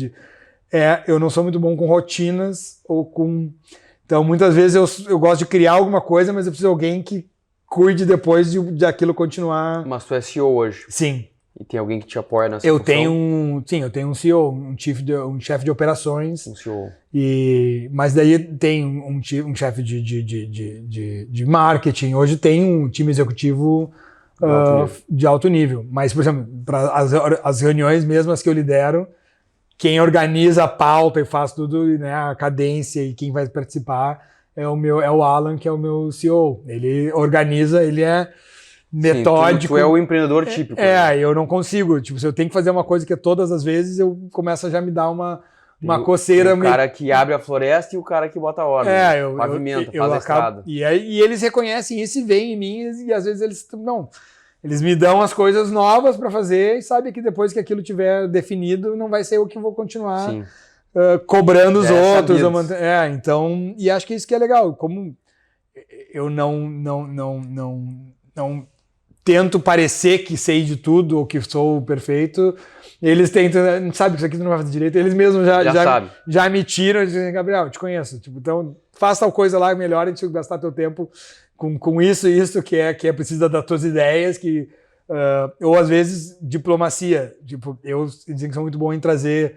eu não sou muito bom com rotinas ou com... Então, muitas vezes eu gosto de criar alguma coisa, mas eu preciso de alguém que cuide depois de aquilo continuar. Mas tu é CEO hoje? Sim. E tem alguém que te apoia nessa função? Eu tenho um CEO, um chefe de operações. Um CEO. Mas daí tem um chefe de marketing. Hoje tem um time executivo de alto nível. Mas, por exemplo, para as reuniões mesmo, as que eu lidero, quem organiza a pauta e faz tudo, né, a cadência e quem vai participar é o Alan, que é o meu CEO. Ele organiza, ele é metódico. Tu é o empreendedor típico. Eu não consigo. Tipo, se eu tenho que fazer uma coisa que é todas as vezes, eu começo a já me dar uma coceira. O cara que abre a floresta e o cara que bota a ordem. Pavimenta, faz a estrada. E eles reconhecem isso e veem em mim, e às vezes eles me dão as coisas novas para fazer e sabem que depois que aquilo tiver definido, não vai ser eu que vou continuar cobrando os outros. Então, e acho que isso que é legal. Como eu não tento parecer que sei de tudo ou que sou perfeito, eles tentam, sabe que isso aqui não vai fazer direito, eles mesmos já me tiram e dizem, Gabriel, eu te conheço, tipo, então faça tal coisa lá, melhor a gente gastar teu tempo com isso e isso que é preciso das tuas ideias, ou às vezes diplomacia, tipo, dizem que sou muito bom em trazer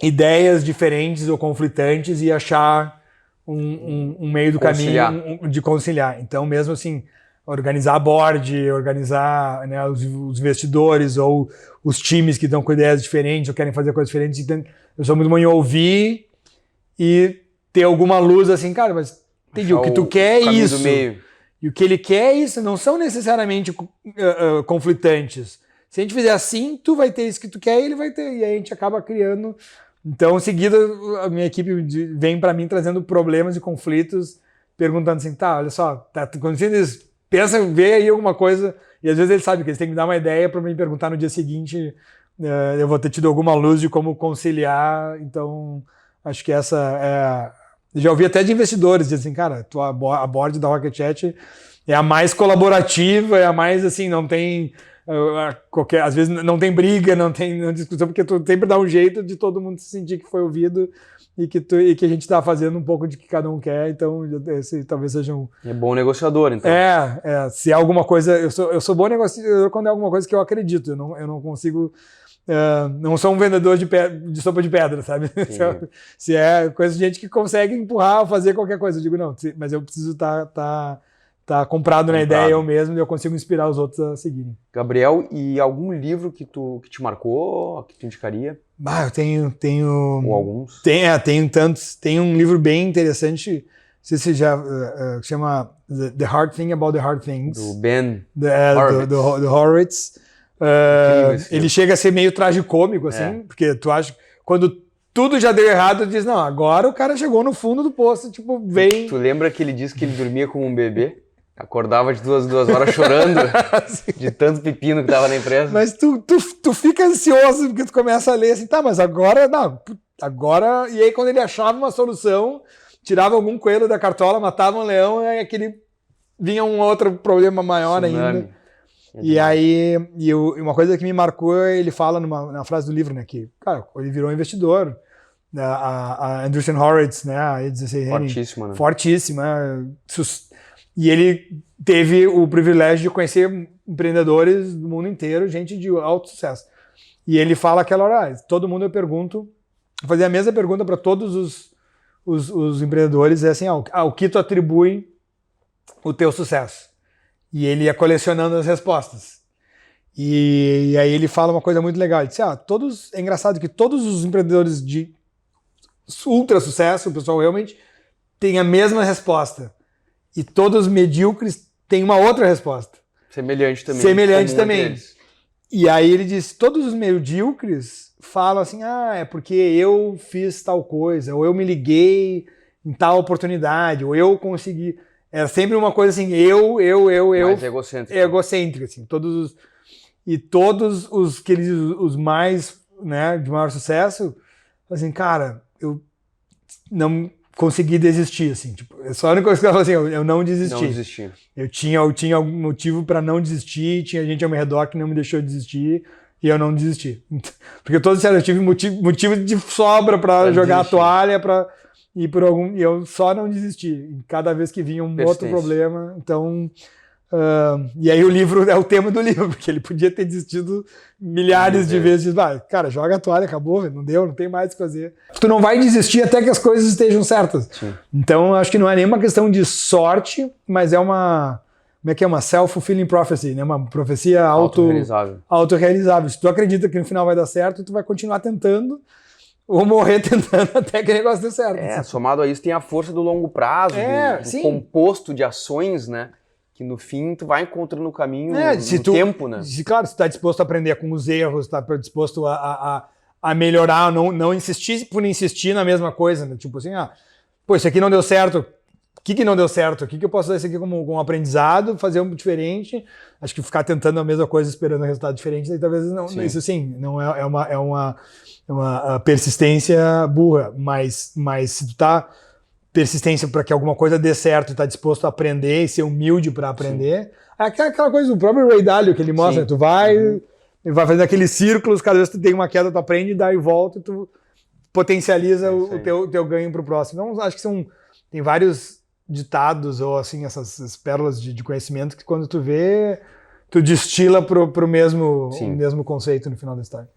ideias diferentes ou conflitantes e achar um meio do caminho de conciliar. Então mesmo assim, organizar board, organizar, né, os investidores ou os times que estão com ideias diferentes ou querem fazer coisas diferentes. Então, eu sou muito bom em ouvir e ter alguma luz assim, cara, mas entendi, o que tu quer é isso. E o que ele quer é isso, não são necessariamente conflitantes. Se a gente fizer assim, tu vai ter isso que tu quer e ele vai ter. E aí a gente acaba criando. Então, em seguida, a minha equipe vem para mim trazendo problemas e conflitos, perguntando assim, tá, olha só, tá acontecendo isso. Pensa, vê aí alguma coisa, e às vezes eles sabem que eles têm que me dar uma ideia para me perguntar no dia seguinte, eu vou ter tido alguma luz de como conciliar, então acho que essa já ouvi até de investidores, dizem assim, cara, a board da Rocket Chat é a mais colaborativa, é a mais assim, não tem às vezes não tem briga, não tem discussão, porque tu sempre dá um jeito de todo mundo se sentir que foi ouvido e que a gente está fazendo um pouco de que cada um quer, então esse talvez seja um... É bom negociador, então. Se é alguma coisa... Eu sou bom negociador quando é alguma coisa que eu acredito, eu não consigo... não sou um vendedor de sopa de pedra, sabe? Se é coisa de gente que consegue empurrar ou fazer qualquer coisa, eu digo, não, mas eu preciso estar comprado na ideia eu mesmo e eu consigo inspirar os outros a seguirem. Gabriel, e algum livro que te marcou, que tu indicaria? Eu tenho... Ou alguns? Tenho tantos. Tem um livro bem interessante, não sei se já chama The Hard Thing About the Hard Things. Do Ben Horowitz. Do Horowitz. Ele chega a ser meio tragicômico, assim, porque tu acha... Quando tudo já deu errado, tu diz, não, agora o cara chegou no fundo do poço, tipo, vem... Tu lembra que ele disse que ele dormia como um bebê? Acordava de duas horas chorando de tanto pepino que tava na empresa. Mas tu fica ansioso porque tu começa a ler assim, tá, mas agora, não, agora... E aí quando ele achava uma solução, tirava algum coelho da cartola, matava um leão, aí vinha um outro problema maior ainda. E aí, uma coisa que me marcou, ele fala na frase do livro, né, que, cara, ele virou investidor, a Andreessen Horowitz, né, a 16 fortíssima, né? Fortíssima, e ele teve o privilégio de conhecer empreendedores do mundo inteiro, gente de alto sucesso. E ele fala aquela hora, todo mundo eu fazia a mesma pergunta para todos os empreendedores, é assim, ao que tu atribui o teu sucesso? E ele ia colecionando as respostas. E aí ele fala uma coisa muito legal, ele disse, é engraçado que todos os empreendedores de ultra sucesso, o pessoal realmente tem a mesma resposta. E todos os medíocres têm uma outra resposta. Semelhante também. Semelhante também. E aí ele diz, todos os medíocres falam assim, é porque eu fiz tal coisa, ou eu me liguei em tal oportunidade, ou eu consegui... É sempre uma coisa assim, eu... Mais egocêntrico. Egocêntrico, assim. Todos os mais, né, de maior sucesso, assim, cara, eu não... consegui desistir, assim, tipo, só a única coisa que eu falo assim, eu não desisti. Não desisti. Eu tinha algum motivo para não desistir, tinha gente ao meu redor que não me deixou desistir e eu não desisti. Porque todos disseram, eu tive motivo de sobra para jogar a toalha, e eu só não desisti. Cada vez que vinha um outro problema, então... e aí o livro é o tema do livro, porque ele podia ter desistido milhares de vezes. Cara, joga a toalha, acabou, não deu, não tem mais o que fazer. Tu não vai desistir até que as coisas estejam certas. Sim. Então, acho que não é nenhuma questão de sorte, mas é uma como é que é? Uma self-fulfilling prophecy, né? Uma profecia autorrealizável. Se tu acredita que no final vai dar certo, tu vai continuar tentando ou morrer tentando até que o negócio dê certo. Somado a isso tem a força do longo prazo, do composto de ações, né? Que no fim tu vai encontrando o caminho no tempo, né? Claro, se tu tá disposto a aprender com os erros, tá disposto a melhorar, não insistir por insistir na mesma coisa, né? Tipo assim, isso aqui não deu certo, o que não deu certo? O que eu posso usar isso aqui como um aprendizado, fazer um diferente? Acho que ficar tentando a mesma coisa esperando um resultado diferente, aí talvez não. Sim. Isso sim, não é uma persistência burra, mas se tu tá persistência para que alguma coisa dê certo e tá disposto a aprender e ser humilde para aprender, é aquela coisa do próprio Ray Dalio que ele mostra, né? Tu vai fazendo aqueles círculos, cada vez que tu tem uma queda, tu aprende, dá e volta, e tu potencializa o teu ganho pro próximo. Então, acho que tem vários ditados ou assim, essas pérolas de conhecimento que quando tu vê, tu destila pro mesmo conceito no final da história.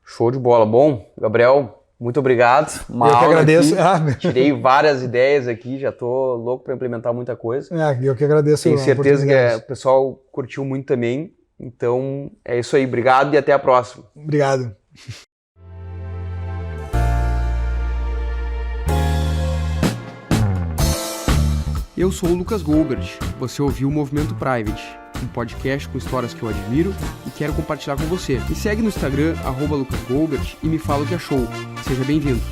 Show de bola. Bom, Gabriel, muito obrigado. Eu que agradeço. Tirei várias ideias aqui, já tô louco para implementar muita coisa. Eu que agradeço. Tenho certeza que o pessoal curtiu muito também. Então, é isso aí. Obrigado e até a próxima. Obrigado. Eu sou o Lucas Goldberg. Você ouviu o Movimento Private, um podcast com histórias que eu admiro e quero compartilhar com você. Me segue no Instagram, @LucasGoldberg, e me fala o que achou. Seja bem-vindo.